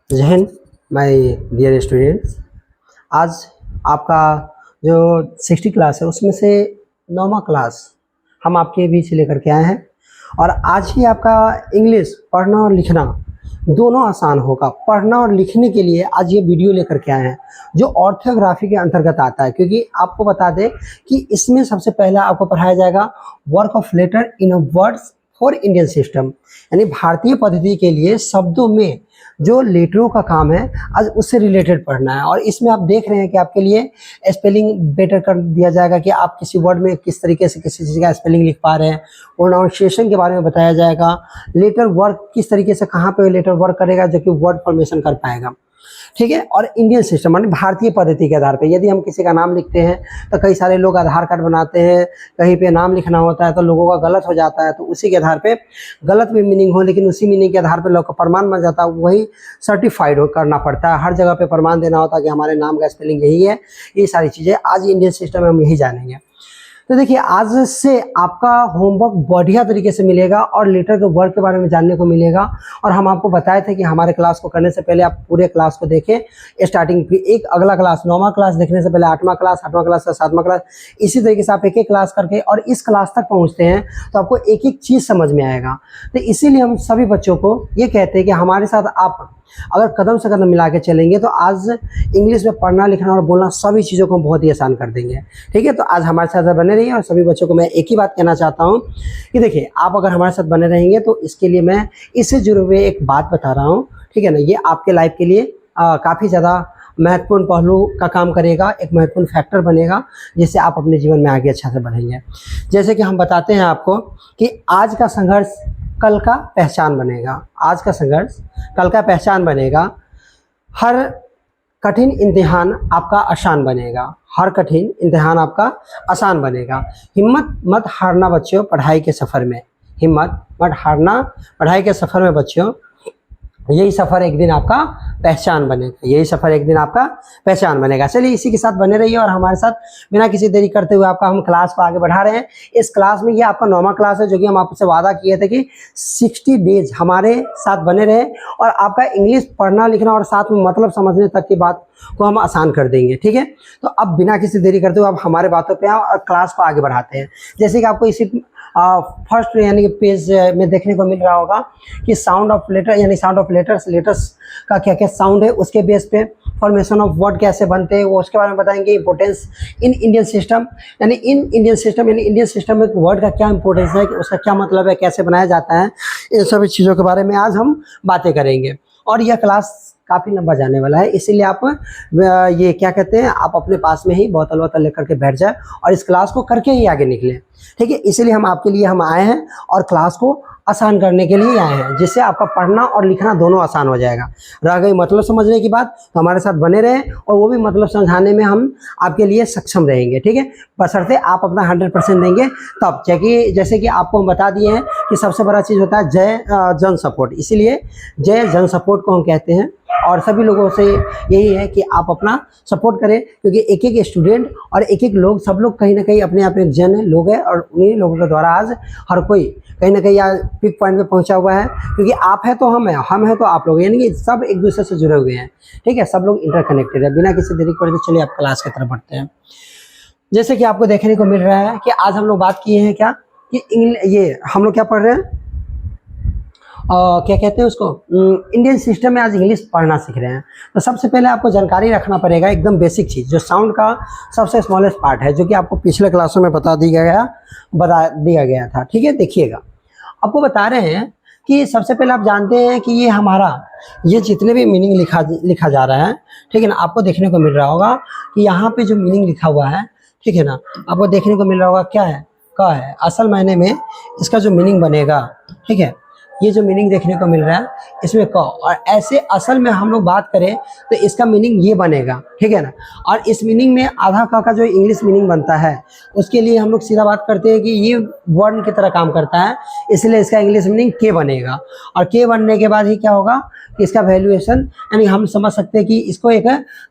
जय Hind my dear students. आज आपका जो 60 क्लास है उसमें से 9वां क्लास हम आपके बीच लेकर के आए हैं और आज ही आपका इंग्लिश पढ़ना और लिखना दोनों आसान होगा। पढ़ना और लिखने के लिए आज ये वीडियो लेकर के आए हैं जो ऑर्थोग्राफी के अंतर्गत आता है, क्योंकि आपको बता दें कि इसमें सबसे पहला आपको पढ़ाया जाएगा work of letter in a words for Indian system, यानी भारतीय पद्धति के लिए शब्दों में जो लेटरों का काम है आज उससे रिलेटेड पढ़ना है। और इसमें आप देख रहे हैं कि आपके लिए स्पेलिंग बेटर कर दिया जाएगा कि आप किसी वर्ड में किस तरीके से किसी चीज़ का स्पेलिंग लिख पा रहे हैं। प्रोनाउंसिएशन के बारे में बताया जाएगा, लेटर वर्क किस तरीके से कहाँ पे लेटर वर्क करेगा जो कि वर्ड फॉर्मेशन कर पाएगा, ठीक है। और इंडियन सिस्टम यानी भारतीय पद्धति के आधार पे यदि हम किसी का नाम लिखते हैं तो कई सारे लोग आधार कार्ड बनाते हैं, कहीं पे नाम लिखना होता है तो लोगों का गलत हो जाता है, तो उसी के आधार पे गलत भी मीनिंग हो लेकिन उसी मीनिंग के आधार पे लोग का प्रमाण बन जाता है, वही सर्टिफाइड करना पड़ता है। हर जगह पे प्रमाण देना होता है कि हमारे नाम का स्पेलिंग यही है। ये सारी चीज़ें आज इंडियन सिस्टम में हम यही जानेंगे। तो देखिए, आज से आपका होमवर्क बढ़िया तरीके से मिलेगा और लेटर के वर्क के बारे में जानने को मिलेगा। और हम आपको बताए थे कि हमारे क्लास को करने से पहले आप पूरे क्लास को देखें, स्टार्टिंग एक अगला क्लास 9वां क्लास देखने से पहले 8वां क्लास, 8वां क्लास से 7वां क्लास, इसी तरीके से आप एक एक क्लास करके और इस क्लास तक पहुँचते हैं तो आपको एक एक चीज़ समझ में आएगा। तो इसीलिए हम सभी बच्चों को ये कहते हैं कि हमारे साथ आप अगर कदम से कदम मिला के चलेंगे तो आज इंग्लिश में पढ़ना लिखना और बोलना सभी चीज़ों को हम बहुत ही आसान कर देंगे, ठीक है। तो आज हमारे साथ बने रहिए और सभी बच्चों को मैं एक ही बात कहना चाहता हूँ कि देखिए, आप अगर हमारे साथ बने रहेंगे तो इसके लिए मैं इससे जुड़े हुए एक बात बता रहा हूँ, ठीक है ना। ये आपके लाइफ के लिए काफ़ी ज़्यादा महत्वपूर्ण पहलू का काम करेगा, एक महत्वपूर्ण फैक्टर बनेगा जिससे आप अपने जीवन में आगे अच्छा से बढ़ेंगे। जैसे कि हम बताते हैं आपको कि आज का संघर्ष कल का पहचान बनेगा, आज का संघर्ष कल का पहचान बनेगा, हर कठिन इम्तिहान आपका आसान बनेगा, हर कठिन इम्तिहान आपका आसान बनेगा। हिम्मत मत हारना बच्चों पढ़ाई के सफ़र में, हिम्मत मत हारना पढ़ाई के सफ़र में बच्चों, यही सफ़र एक दिन आपका पहचान बनेगा, यही सफ़र एक दिन आपका पहचान बनेगा। चलिए इसी के साथ बने रहिए और हमारे साथ बिना किसी देरी करते हुए आपका हम क्लास को आगे बढ़ा रहे हैं। इस क्लास में ये आपका 9वां क्लास है जो कि हम आपसे वादा किए थे कि 60 डेज हमारे साथ बने रहे और आपका इंग्लिश पढ़ना लिखना और साथ में मतलब समझने तक की बात को हम आसान कर देंगे, ठीक है। तो अब बिना किसी देरी करते हुए आप हमारे बातों पे आओ और क्लास को आगे बढ़ाते हैं। जैसे कि आपको इसी फर्स्ट यानी कि पेज में देखने को मिल रहा होगा कि साउंड ऑफ लेटर यानी साउंड ऑफ लेटर्स, लेटर्स का क्या क्या साउंड है उसके बेस पे फॉर्मेशन ऑफ वर्ड कैसे बनते हैं वो उसके बारे में बताएंगे। इंपॉर्टेंस इन इंडियन सिस्टम यानी इन इंडियन सिस्टम यानी इंडियन सिस्टम में वर्ड का क्या इंपॉर्टेंस है, कि उसका क्या मतलब है, कैसे बनाया जाता है, इन सभी चीज़ों के बारे में आज हम बातें करेंगे। और यह क्लास काफ़ी लंबा जाने वाला है, इसीलिए आप ये क्या कहते हैं, आप अपने पास में ही बोतल वोतल लेकर के बैठ जाए और इस क्लास को करके ही आगे निकलें, ठीक है। इसीलिए हम आपके लिए हम आए हैं और क्लास को आसान करने के लिए आए हैं, जिससे आपका पढ़ना और लिखना दोनों आसान हो जाएगा। रह गई मतलब समझने की बात तो हमारे साथ बने रहें और वो भी मतलब समझाने में हम आपके लिए सक्षम रहेंगे, ठीक है। बशर्ते आप अपना 100% देंगे तब, जैसे कि आपको हम बता दिए हैं कि सबसे बड़ा चीज़ होता है जय जन सपोर्ट, इसीलिए जय जन सपोर्ट को हम कहते हैं। और सभी लोगों से यही है कि आप अपना सपोर्ट करें, क्योंकि एक एक स्टूडेंट और एक एक लोग, सब लोग कहीं ना कहीं अपने आप में जन लोग हैं और उन्हीं लोगों के द्वारा आज हर कोई कहीं ना कहीं आज पिक पॉइंट पे पहुंचा हुआ है। क्योंकि आप है तो हम है तो आप लोग, यानी कि सब एक दूसरे से जुड़े हुए हैं, ठीक है। सब लोग इंटरकनेक्टेड है। बिना किसी देरी के चलिए आप क्लास की तरफ बढ़ते हैं। जैसे कि आपको देखने को मिल रहा है कि आज हम लोग बात किए हैं क्या कि ये हम लोग क्या पढ़ रहे हैं, क्या कहते हैं उसको, इंडियन सिस्टम में आज इंग्लिश पढ़ना सीख रहे हैं। तो सबसे पहले आपको जानकारी रखना पड़ेगा एकदम बेसिक चीज़, जो साउंड का सबसे स्मॉलेस्ट पार्ट है, जो कि आपको पिछले क्लासों में बता दिया गया था, ठीक है। देखिएगा, आपको बता रहे हैं कि सबसे पहले आप जानते हैं कि ये हमारा ये जितने भी मीनिंग लिखा जा रहा है, ठीक है ना, आपको देखने को मिल रहा होगा कि यहाँ पे जो मीनिंग लिखा हुआ है, ठीक है ना, आपको देखने को मिल रहा होगा क्या है असल मायने में इसका जो मीनिंग बनेगा, ठीक है। ये जो मीनिंग देखने को मिल रहा है इसमें क, और ऐसे असल में हम लोग बात करें तो इसका मीनिंग ये बनेगा, ठीक है ना। और इस मीनिंग में आधा क का जो इंग्लिश मीनिंग बनता है उसके लिए हम लोग सीधा बात करते हैं कि ये वर्ण की तरह काम करता है, इसलिए इसका इंग्लिश मीनिंग के बनेगा। और के बनने के बाद ही क्या होगा कि इसका वैल्यूएशन, यानी हम समझ सकते हैं कि इसको एक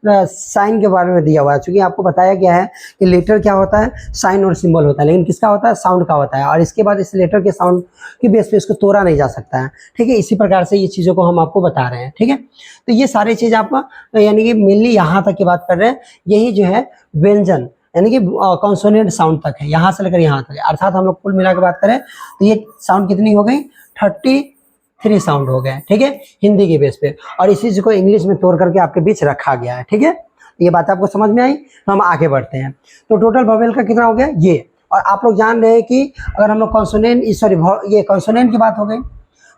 साइन के बारे में दिया हुआ है, क्योंकि आपको बताया गया है कि लेटर क्या होता है, साइन और सिंबल होता है, लेकिन किसका होता है, साउंड का होता है। और इसके बाद इस लेटर के साउंड के बेस पे इसको तोड़ा नहीं जा सकता है। ठीक है, इसी प्रकार से ये चीज़ों को हम आपको बता रहे हैं। ठीक है, तो ये सारी चीज़ आप यानी कि मेनली यहाँ तक की बात कर रहे हैं। यही जो है व्यंजन यानी कि कॉन्सोनेंट साउंड तक है, यहाँ से लेकर यहाँ तक है। अर्थात हम लोग कुल मिला के बात करें तो ये साउंड कितनी हो गई, 33 साउंड हो गए। ठीक है, हिंदी के बेस पे, और इसी चीज़ को इंग्लिश में तोड़ करके आपके बीच रखा गया है। ठीक है, ये बात आपको समझ में आई, तो हम आगे बढ़ते हैं। तो टोटल वोवेल का कितना हो गया ये, और आप लोग जान रहे हैं कि अगर हम लोग कॉन्सोनेंट सॉरी ये कॉन्सोनेंट की बात हो गई।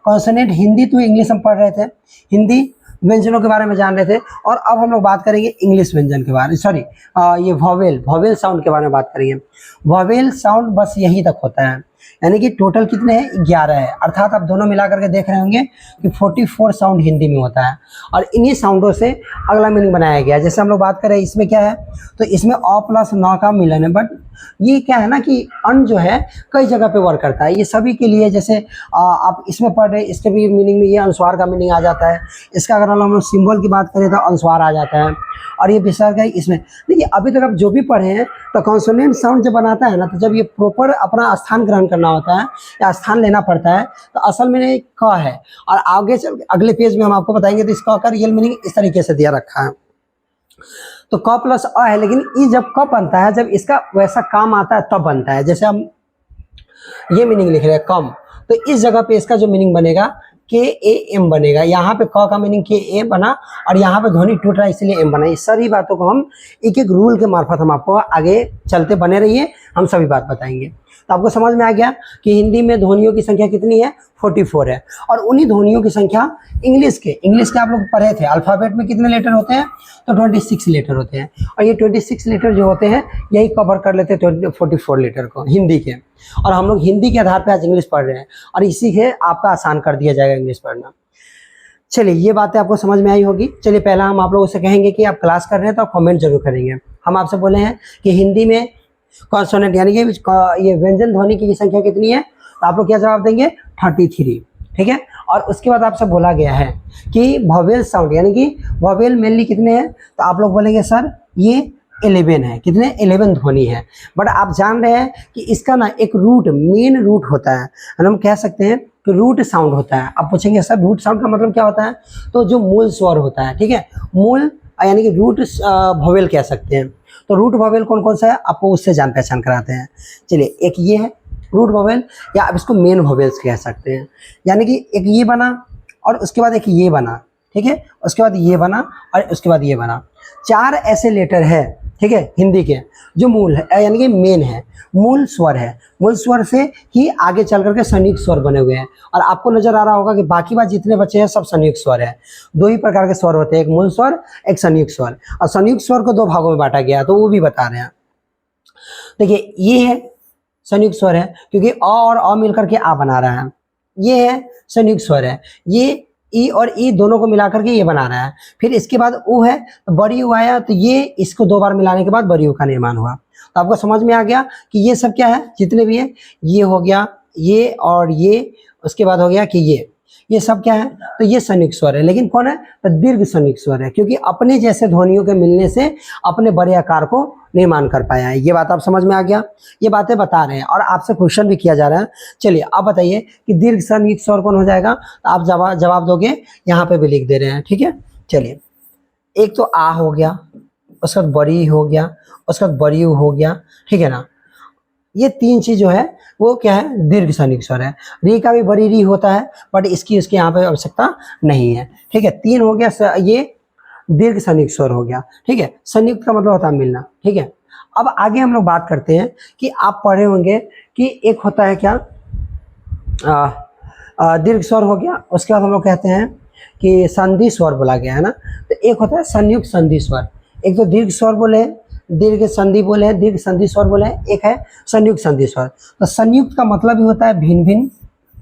कॉन्सोनेंट हिंदी तो इंग्लिश हम पढ़ रहे थे, हिंदी व्यंजनों के बारे में जान रहे थे, और अब हम लोग बात करेंगे इंग्लिश व्यंजन के बारे में, सॉरी ये वोवेल साउंड के बारे में बात करेंगे। वोवेल साउंड बस यही तक होता है, यानी कि टोटल कितने हैं, 11 है। अर्थात आप दोनों मिला करके देख रहे होंगे कि 44 साउंड हिंदी में होता है, और इन्हीं साउंडों से अगला मीनिंग बनाया गया है। जैसे हम लोग बात करें इसमें क्या है, तो इसमें अ प्लस न का मिलन है, बट ये क्या है ना कि अन जो है कई जगह पे वर्क करता है, ये सभी के लिए। जैसे आप इसमें पढ़ रहे, इसके भी मीनिंग में ये अनुस्वार का मीनिंग आ जाता है। इसका अगर हम लोग सिंबल की बात करें तो अनुस्वार आ जाता है, और ये विसर्ग है इसमें। देखिए अभी तक आप जो भी पढ़े हैं, तो कॉन्सोनेंट साउंड जब बनाता है ना, तो जब ये प्रॉपर अपना स्थान ग्रहण करना होता है या स्थान लेना पड़ता है, तो असल में क है, और आगे चल अगले पेज में हम आपको बताएंगे तो इसका का रियल मीनिंग इस तरीके से दिया रखा है। तो क प्लस अ है, लेकिन ई जब क बनता है, जब इसका वैसा काम आता है तब बनता है। जैसे हम ये मीनिंग लिख रहे हैं कम, तो इस जगह पे इसका जो मीनिंग बनेगा के ए एम बनेगा। यहाँ पे क का मीनिंग के ए बना, और यहाँ पे ध्वनि टूट रहा है इसलिए एम बना। इस सारी बातों को हम एक एक रूल के मार्फत हम आपको आगे चलते बने रहिए, हम सभी बात बताएंगे। तो आपको समझ में आ गया कि हिंदी में ध्वनियों की संख्या कितनी है, 44 है, और उन्हीं ध्वनियों की संख्या इंग्लिश के आप लोग पढ़े थे, अल्फ़ाबेट में कितने लेटर होते हैं, तो 26 लेटर होते हैं, और ये 26 लेटर जो होते हैं यही कवर कर लेते हैं 44 लेटर को हिंदी के। और हम लोग हिंदी के आधार पर आज इंग्लिश पढ़ रहे हैं, और इसी के आपका आसान कर दिया जाएगा इंग्लिश पढ़ना। चलिए, ये बातें आपको समझ में आई होगी। चलिए, पहला हम आप लोगों से कहेंगे कि आप क्लास कर रहे हैं तो आप कमेंट जरूर करेंगे। हम आपसे बोले हैं कि हिंदी में कॉन्सोनेंट यानी कि ये व्यंजन ध्वनि की संख्या कितनी है, तो आप लोग क्या जवाब देंगे, 33। ठीक है, और उसके बाद आपसे बोला गया है कि वोवेल साउंड यानी कि वोवेल मेनली कितने हैं, तो आप लोग बोलेंगे सर ये 11 है। कितने, 11 ध्वनि है। बट आप जान रहे हैं कि इसका ना एक रूट, मेन रूट होता है, हम कह सकते हैं कि रूट साउंड होता है। आप पूछेंगे सर रूट साउंड का मतलब क्या होता है, तो जो मूल स्वर होता है, ठीक है, मूल यानी कि रूट वोवेल कह सकते हैं। तो रूट वोवेल कौन कौन सा है, आपको उससे जान पहचान कराते हैं। चलिए, एक ये है रूट वोवेल, या आप इसको मेन वोवेल्स कह सकते हैं। यानी कि एक ये बना, और उसके बाद एक ये बना, ठीक है, उसके बाद ये बना, और उसके बाद ये बना। 4 ऐसे लेटर है, ठीक है, हिंदी के जो मूल है यानी कि मेन है, मूल स्वर है। मूल स्वर से ही आगे चल करके संयुक्त स्वर बने हुए हैं, और आपको नजर आ रहा होगा कि बाकी बात जितने बचे हैं सब संयुक्त स्वर है। 2 ही प्रकार के स्वर होते हैं, एक मूल स्वर, एक संयुक्त स्वर, और संयुक्त स्वर को 2 भागों में बांटा गया है, तो वो भी बता रहे हैं। देखिए, ये है संयुक्त स्वर है, क्योंकि अ और अ मिलकर के आ बना रहा है। ये है संयुक्त स्वर है, ये ई और ई दोनों को मिलाकर के ये बना रहा है। फिर इसके बाद ऊ है, तो बड़ी ऊ आया, तो ये इसको 2 बार मिलाने के बाद बड़ी ऊ का निर्माण हुआ। तो आपको समझ में आ गया कि ये सब क्या है, जितने भी है, ये हो गया, ये और ये, उसके बाद हो गया कि ये सब क्या है, तो ये संयुक्त स्वर है। लेकिन कौन है, तो दीर्घ संयुक्त स्वर है, क्योंकि अपने जैसे ध्वनियों के मिलने से अपने बड़े आकार को निर्माण कर पाया है। ये बात आप समझ में आ गया, ये बातें बता रहे हैं, और आपसे क्वेश्चन भी किया जा रहा है। चलिए, आप बताइए कि दीर्घ संयुक्त स्वर कौन हो जाएगा, तो आप जवाब दोगे, यहाँ पे भी लिख दे रहे हैं। ठीक है, चलिए, एक तो आ हो गया, उसके बाद बड़ी हो गया, उसके बाद बड़ी हो गया, ठीक है ना। ये 3 चीज जो है वो क्या है, दीर्घ संयुक्त स्वर है। री का भी बड़ी री होता है, बट इसकी उसके यहाँ पे आवश्यकता नहीं है। ठीक है, 3 हो गया, ये दीर्घ संयुक्त स्वर हो गया। ठीक है, संयुक्त का मतलब होता है मिलना। ठीक है, अब आगे हम लोग बात करते हैं कि आप पढ़े होंगे कि एक होता है क्या, दीर्घ स्वर हो गया, उसके बाद हम लोग कहते हैं कि संधि स्वर बोला गया है ना। तो एक होता है संयुक्त संधि स्वर, एक तो दीर्घ स्वर बोले, दीर्घ संधि बोले, दीर्घ संधि स्वर बोले, एक है संयुक्त संधि स्वर। तो संयुक्त का मतलब ही होता है भिन्न भिन्न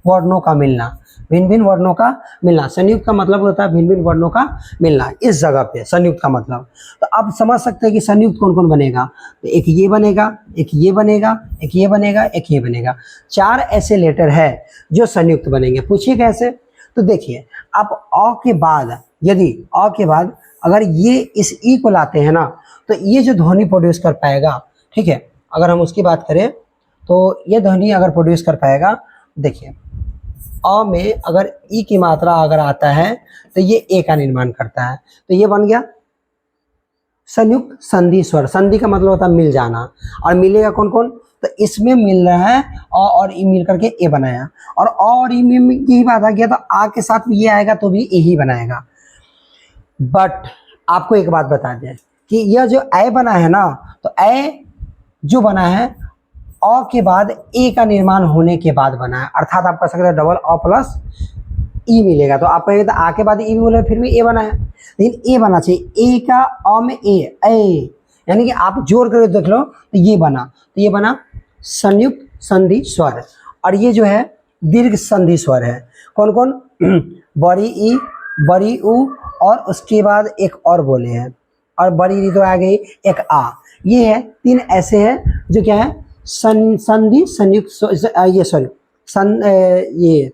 वर्णों का मिलना, भिन्न भिन्न वर्णों का मिलना। संयुक्त का मतलब होता है भिन्न भिन्न वर्णों का मिलना, इस जगह पे संयुक्त का मतलब। तो आप समझ सकते हैं कि संयुक्त कौन कौन बनेगा, तो एक ये बनेगा, एक ये बनेगा, एक ये बनेगा, एक ये बनेगा। 4 ऐसे लेटर है जो संयुक्त बनेंगे। पूछिए कैसे, तो देखिए, आप अ के बाद, यदि अ के बाद अगर ये इस ई को लाते हैं ना, तो ये जो ध्वनि प्रोड्यूस कर पाएगा, ठीक है, अगर हम उसकी बात करें तो ये ध्वनि अगर प्रोड्यूस कर पाएगा, देखिए अ में अगर ई की मात्रा अगर आता है तो ये ए का निर्माण करता है। तो ये बन गया संयुक्त संधि स्वर। संधि का मतलब होता है मिल जाना, और मिलेगा कौन कौन, तो इसमें मिल रहा है अ और ई मिल करके ए बनाया, और अ और ई में यही बात आ गया, तो आ के साथ ये आएगा तो भी ए ही बनाएगा। बट आपको एक बात बता दें कि यह जो ए बना है ना, तो ए जो बना है अ के बाद ए का निर्माण होने के बाद बना है, अर्थात आप कह सकते हैं डबल अ प्लस ई मिलेगा। तो आप कहेंगे तो आ के बाद ई बोले फिर भी ए बना है, लेकिन ए बना चाहिए, ए का अ में ए, यानी कि आप जोड़ कर देख लो तो ये बना, तो ये बना संयुक्त संधि स्वर। और ये जो है दीर्घ संधि स्वर है। कौन कौन, बड़ी ई, बड़ी ऊ, और उसके बाद एक और बोले हैं, और बड़ी ई तो आ गई एक आ। ये है तीन ऐसे हैं जो क्या है संधि संयुक्त, ये सॉरी ये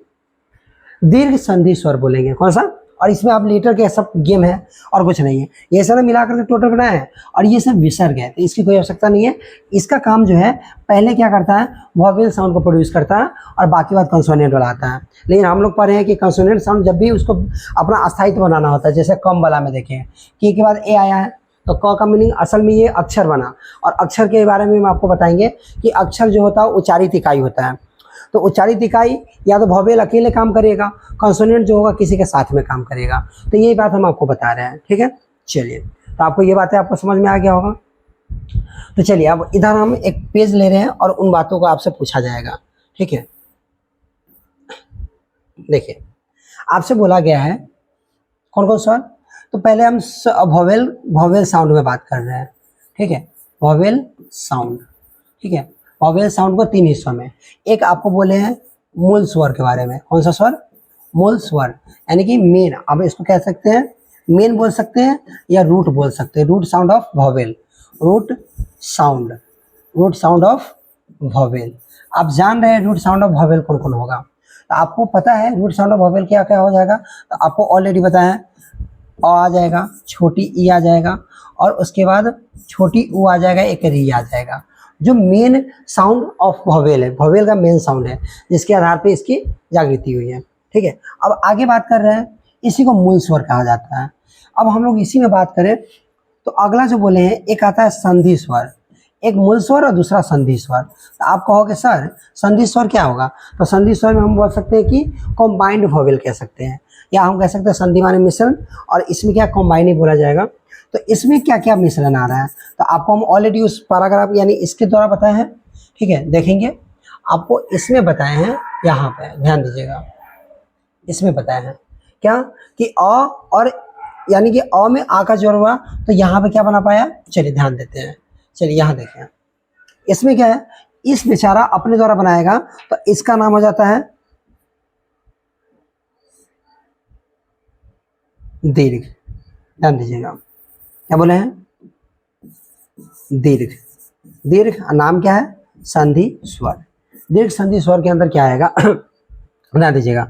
दीर्घ संधि स्वर बोलेंगे। कौन सा, और इसमें आप लीटर के सब गेम है और कुछ नहीं है, ये सारा मिलाकर के टोटल बनाया है, और ये सब विसर्ग है, तो इसकी कोई आवश्यकता नहीं है। इसका काम जो है पहले क्या करता है, वॉवेल साउंड को प्रोड्यूस करता है और बाकी बात कंसोनेंट वाला आता है। लेकिन हम लोग पढ़ रहे हैं कि कंसोनेंट साउंड जब भी उसको अपना अस्थायित्व बनाना होता है, जैसे कम वाला में देखें कि के बाद ए आया है, तो क का मीनिंग असल में ये अक्षर बना, और अक्षर के बारे में हम आपको बताएंगे कि अक्षर जो होता है उच्चारित इकाई होता है। तो उच्चारित इकाई या तो वॉवेल अकेले काम करेगा, कंसोनेंट जो होगा किसी के साथ में काम करेगा। तो यही बात हम आपको बता रहे हैं, ठीक है। चलिए, तो आपको ये बातें आपको समझ में आ गया होगा। तो चलिए अब इधर हम एक पेज ले रहे हैं और उन बातों को आपसे पूछा जाएगा, ठीक है। देखिए आपसे बोला गया है कौन कौन स्वर, तो पहले हम वॉवेल साउंड में बात कर रहे हैं, ठीक है। वॉवेल साउंड, ठीक है। वॉवेल साउंड को तीन हिस्सों में, एक आपको बोले हैं मूल स्वर के बारे में। कौन सा स्वर, मूल स्वर, यानी कि मेन, अब इसको कह सकते हैं मेन बोल सकते हैं या रूट बोल सकते हैं, root sound of vowel, root sound of vowel. आप जान रहे हैं रूट साउंड ऑफ वॉवेल कौन कौन होगा, तो आपको पता है रूट साउंड ऑफ वॉवेल क्या क्या हो जाएगा, तो आपको ऑलरेडी बताया अ आ जाएगा, छोटी ई आ जाएगा, और उसके बाद छोटी ऊ आ जाएगा, एक री आ जाएगा, जो मेन साउंड ऑफ वॉवेल है, वॉवेल का मेन साउंड है, जिसके आधार पे इसकी जागृति हुई है, ठीक है। अब आगे बात कर रहे हैं, इसी को मूल स्वर कहा जाता है। अब हम लोग इसी में बात करें तो अगला जो बोले हैं एक आता है संधि स्वर, एक मूल स्वर और दूसरा संधि स्वर। तो आप कहोगे सर संधि स्वर क्या होगा, तो संधि स्वर में हम बोल सकते हैं कि कॉम्बाइंड वॉवेल कह सकते हैं, या हम कह सकते हैं संधि माने मिश्रण, और इसमें क्या कॉम्बाइन ही बोला जाएगा। तो इसमें क्या क्या मिश्रण आ रहा है, तो आपको हम ऑलरेडी उस पैराग्राफ यानी इसके द्वारा बताए हैं, ठीक है। देखेंगे आपको इसमें बताए हैं, यहाँ पे ध्यान दीजिएगा, इसमें बताया है क्या कि अ और यानी कि अ में आ का जोड़ हुआ, तो यहाँ पे क्या बना पाया, चलिए ध्यान देते हैं। चलिए यहाँ देखें, इसमें क्या है, इस बेचारा अपने द्वारा बनाएगा, तो इसका नाम हो जाता है दीर्घ। ध्यान दीजिएगा क्या बोले हैं, दीर्घ। दीर्घ नाम क्या है, संधि स्वर। दीर्घ संधि स्वर के अंदर क्या आएगा ध्यान दीजिएगा,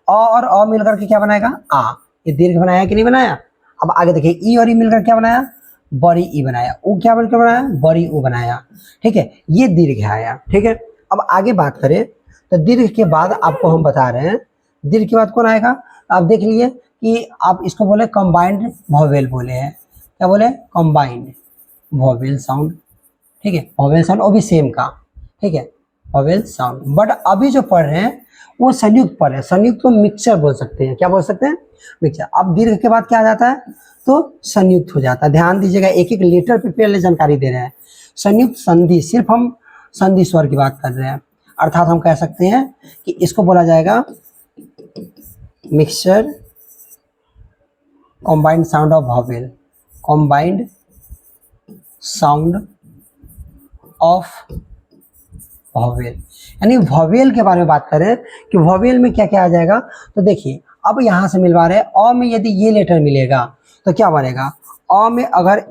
अ और अ मिलकर के क्या बनाएगा, आ। ये दीर्घ बनाया कि नहीं बनाया। अब आगे देखिए ई और ई मिलकर क्या बनाया, बड़ी ई बनाया, ऊ क्या मिलकर बनाया, बड़ी ऊ बनाया, ठीक है। ये दीर्घ आया, ठीक है। अब आगे बात करें तो दीर्घ के बाद आपको हम बता रहे हैं, दीर्घ के बाद कौन आएगा, आप देख लीजिए कि आप इसको बोले कंबाइंड वॉवेल बोले हैं, क्या बोले, कंबाइंड वॉवेल साउंड, ठीक है। वॉवेल साउंड वो भी सेम का, ठीक है, वॉवेल साउंड। बट अभी जो पढ़ रहे हैं वो संयुक्त पढ़ रहे हैं, संयुक्त को मिक्सचर बोल सकते हैं, क्या बोल सकते हैं, मिक्सचर। अब दीर्घ के बाद क्या आ जाता है, तो संयुक्त हो जाता है। ध्यान दीजिएगा, एक एक लेटर पे पहले जानकारी दे रहे हैं। संयुक्त संधि, सिर्फ हम संधि स्वर की बात कर रहे हैं, अर्थात हम कह सकते हैं कि इसको बोला जाएगा mixture combined sound of vowel, combined sound of vowel. यानी वॉवेल के बारे में बात करें कि वॉवेल में क्या क्या आ जाएगा, तो देखिए अब यहाँ से मिलवा रहे हैं, अ में यदि ये लेटर मिलेगा तो क्या बनेगा, अ में अगर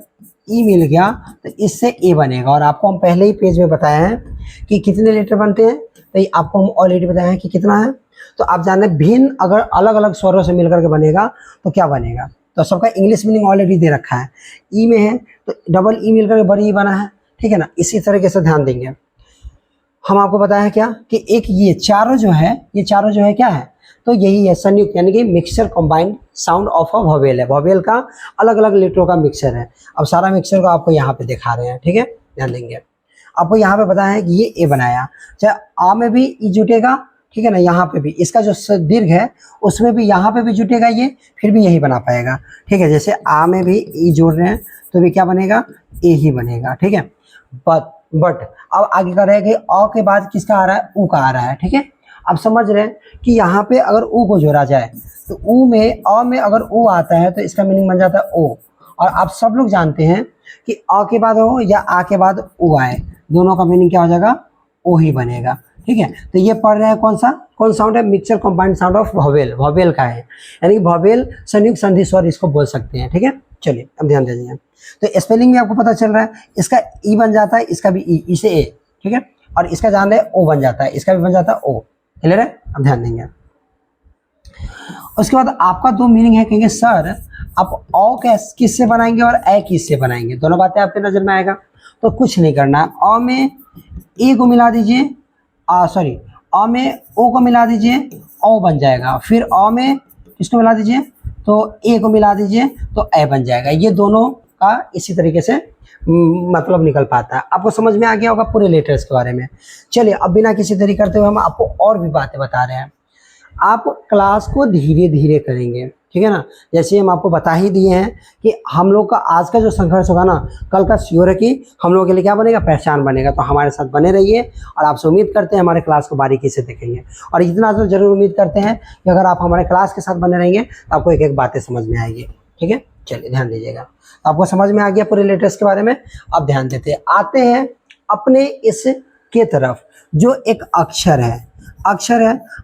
ई मिल गया तो इससे ए बनेगा, और आपको हम पहले ही पेज में बताए हैं कि कितने लेटर बनते हैं, तो ये आपको हम ऑलरेडी बताए हैं कि कितना है। तो आप जाने भिन्न अगर अलग अलग स्वरों से मिलकर के बनेगा तो क्या बनेगा, तो सबका इंग्लिश मीनिंग ऑलरेडी दे रखा है। ई में है तो डबल ई मिलकर के बड़ी ई बना है, ठीक है ना। इसी तरीके से ध्यान देंगे, हम आपको बताया क्या कि एक ये चारों जो है क्या है, तो यही है संयुक्त यानी कि mixture combined sound of a vowel है। वोवेल का अलग अलग लेटरों का मिक्सचर है। अब सारा मिक्सचर को आपको यहाँ पे दिखा रहे हैं, ठीक है, ध्यान देंगे। आपको यहाँ पे बताया है कि ये ए बनाया, चाहे आ में भी ई जुटेगा, ठीक है ना, यहाँ पे भी इसका जो दीर्घ है उसमें भी यहाँ पे भी जुटेगा ये, फिर भी यही बना पाएगा, ठीक है। जैसे आ में भी ई जोड़ रहे हैं तो भी क्या बनेगा, ए ही बनेगा, ठीक है। बट अब आगे का रहेगा कि अ के बाद किसका आ रहा है, ऊ का आ रहा है, ठीक है। अब समझ रहे हैं कि यहाँ पे अगर ऊ को जोड़ा जाए तो ऊ में अ में अगर ऊ आता है तो इसका मीनिंग बन जाता है ओ। और आप सब लोग जानते हैं कि अ के बाद हो या आ के बाद ऊ आए, दोनों का मीनिंग क्या हो जाएगा, ओ ही बनेगा, ठीक है। तो ये पढ़ रहे हैं कौन साउंड है, mixture combined sound of vowel, vowel का है, यानी कि वोवेल संयुक्त संधि स्वर इसको बोल सकते हैं, ठीक है। चलिए अब ध्यान दीजिए, तो स्पेलिंग में आपको पता चल रहा है, इसका ई बन जाता है, इसका भी ई, इसे ए, ठीक है, और इसका जान रहे ओ बन जाता है, इसका भी बन जाता है ओ, क्लियर है। अब ध्यान देंगे, उसके बाद आपका दो मीनिंग है, कहेंगे सर आप औ किससे बनाएंगे और ए किससे बनाएंगे, दोनों बातें आपके नजर में आएगा। तो कुछ नहीं करना है, अ में ए को मिला दीजिए, अ में ओ को मिला दीजिए, ओ बन जाएगा। फिर अ में किसको मिला दीजिए, तो ए को मिला दीजिए तो ए बन जाएगा। ये दोनों का इसी तरीके से मतलब निकल पाता है। आपको समझ में आ गया होगा पूरे लेटर्स के बारे में। चलिए अब बिना किसी देरी करते हुए हम आपको और भी बातें बता रहे हैं। आप क्लास को धीरे धीरे करेंगे, ठीक है ना। जैसे हम आपको बता ही दिए हैं कि हम लोग का आज का जो संघर्ष होगा ना, कल का श्योर है कि हम लोगों के लिए क्या बनेगा, पहचान बनेगा। तो हमारे साथ बने रहिए और आपसे उम्मीद करते हैं हमारे क्लास को बारीकी से देखेंगे। और इतना तो जरूर उम्मीद करते हैं कि अगर आप हमारे क्लास के साथ बने रहेंगे तो आपको एक एक बातें समझ में आएगी, ठीक है। चलिए ध्यान दीजिएगा, आपको समझ में आ गया पूरे लेटर्स के बारे में। अब ध्यान देते हैं, आते हैं अपने इस के तरफ जो एक अक्षर है,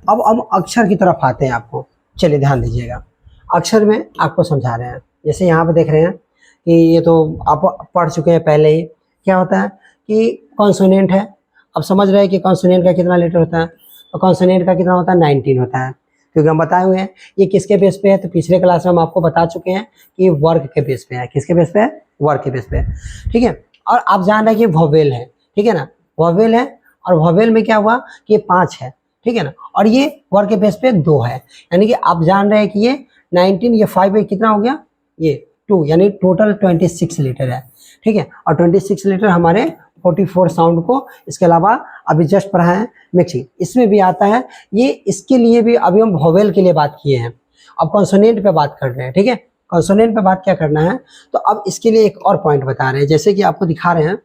अब हम अक्षर की तरफ आते हैं आपको। चलिए ध्यान दीजिएगा, अक्षर में आपको समझा रहे हैं। जैसे यहाँ पे देख रहे हैं कि ये तो आप पढ़ चुके हैं पहले ही, क्या होता है कि कॉन्सोनेंट है। अब समझ रहे हैं कि कॉन्सोनेंट का कितना लेटर होता है, तो कॉन्सोनेंट का कितना होता है, 19 होता है, क्योंकि हम बताए हुए हैं। ये किसके बेस पे है, तो पिछले क्लास में हम आपको बता चुके हैं कि वर्ग के बेस पे है। किसके बेस पे है, वर्ग के बेस पे है, ठीक है। और आप जान रहे हैं कि वोवेल है, ठीक है ना, वोवेल है। और वोवेल में क्या हुआ कि ये 5 है, ठीक है ना, और ये वर्ग के बेस पे 2 है, यानी कि आप जान रहे हैं कि ये 19, ये 5 है, कितना हो गया, ये 2, यानी टोटल 26 लीटर है, ठीक है। और 26 लीटर हमारे 44 साउंड को, इसके अलावा अभी जस्ट पढ़ा है मिक्सिंग, इसमें भी आता है ये। इसके लिए भी अभी हम वोवेल के लिए बात किए हैं, अब कॉन्सोनेंट पे बात कर रहे हैं, ठीक है। कॉन्सोनेंट पे बात क्या करना है, तो अब इसके लिए एक और पॉइंट बता रहे हैं, जैसे कि आपको दिखा रहे हैं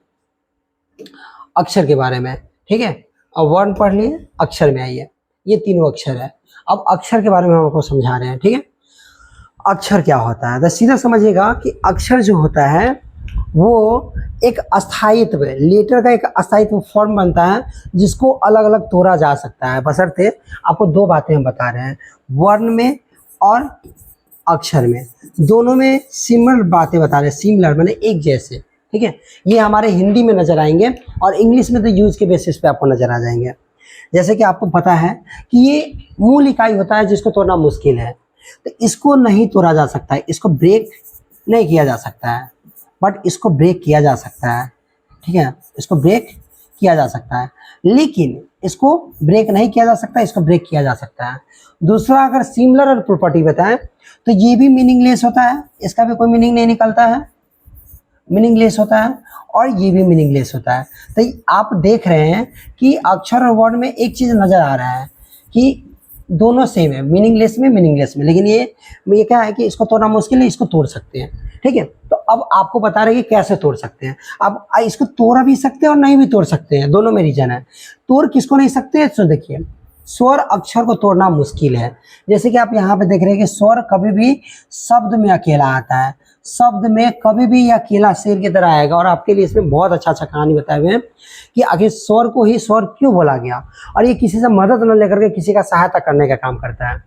अक्षर के बारे में, ठीक है। अब वर्ण पढ़ लिए, अक्षर में आइए, ये तीनों अक्षर है। अब अक्षर के बारे में हम आपको समझा रहे हैं, ठीक है। अक्षर क्या होता है, तो सीधा समझिएगा कि अक्षर जो होता है वो एक अस्थायित्व, लेटर का एक अस्थायित्व फॉर्म बनता है जिसको अलग अलग तोड़ा जा सकता है, बशर्ते आपको दो बातें हम बता रहे हैं, वर्ण में और अक्षर में, दोनों में सिमिलर बातें बता रहे हैं, सिमिलर माने एक जैसे, ठीक है। ये हमारे हिंदी में नजर आएंगे और इंग्लिश में तो यूज के बेसिस पे आपको नजर आ जाएंगे। जैसे कि आपको पता है कि ये मूल इकाई होता है जिसको तोड़ना मुश्किल है, तो इसको नहीं तोड़ा जा सकता है, इसको ब्रेक नहीं किया जा सकता है, बट इसको ब्रेक किया जा सकता है, ठीक है, इसको ब्रेक किया जा सकता है, लेकिन इसको ब्रेक नहीं किया जा सकता, इसको ब्रेक किया जा सकता है। दूसरा, अगर सिमिलर और प्रॉपर्टी बताएं तो ये भी मीनिंगलेस होता है, इसका भी कोई मीनिंग नहीं निकलता है, मीनिंगलेस होता है, और ये भी मीनिंगलेस होता है। तो आप देख रहे हैं कि अक्षर और वर्ड में एक चीज नजर आ रहा है कि दोनों सेम है, मीनिंगलेस में मीनिंगलेस में, लेकिन ये क्या है कि इसको तोड़ना मुश्किल है, इसको तोड़ सकते हैं, ठीक है। तो अब आपको बता रहे हैं कि कैसे तोड़ सकते हैं। अब इसको तोड़ भी सकते हैं और नहीं भी तोड़ सकते हैं, दोनों में रीजन है। तोड़ किसको नहीं सकते, तो देखिए स्वर अक्षर को तोड़ना मुश्किल है। जैसे कि आप यहाँ पे देख रहे हैं कि स्वर कभी भी शब्द में अकेला आता है, शब्द में कभी भी यह अकेला शेर की तरह आएगा। और आपके लिए इसमें बहुत अच्छा कहानी बताए हुए हैं कि आखिर स्वर को ही स्वर क्यों बोला गया, और ये किसी से मदद न लेकर के किसी का सहायता करने का काम करता है,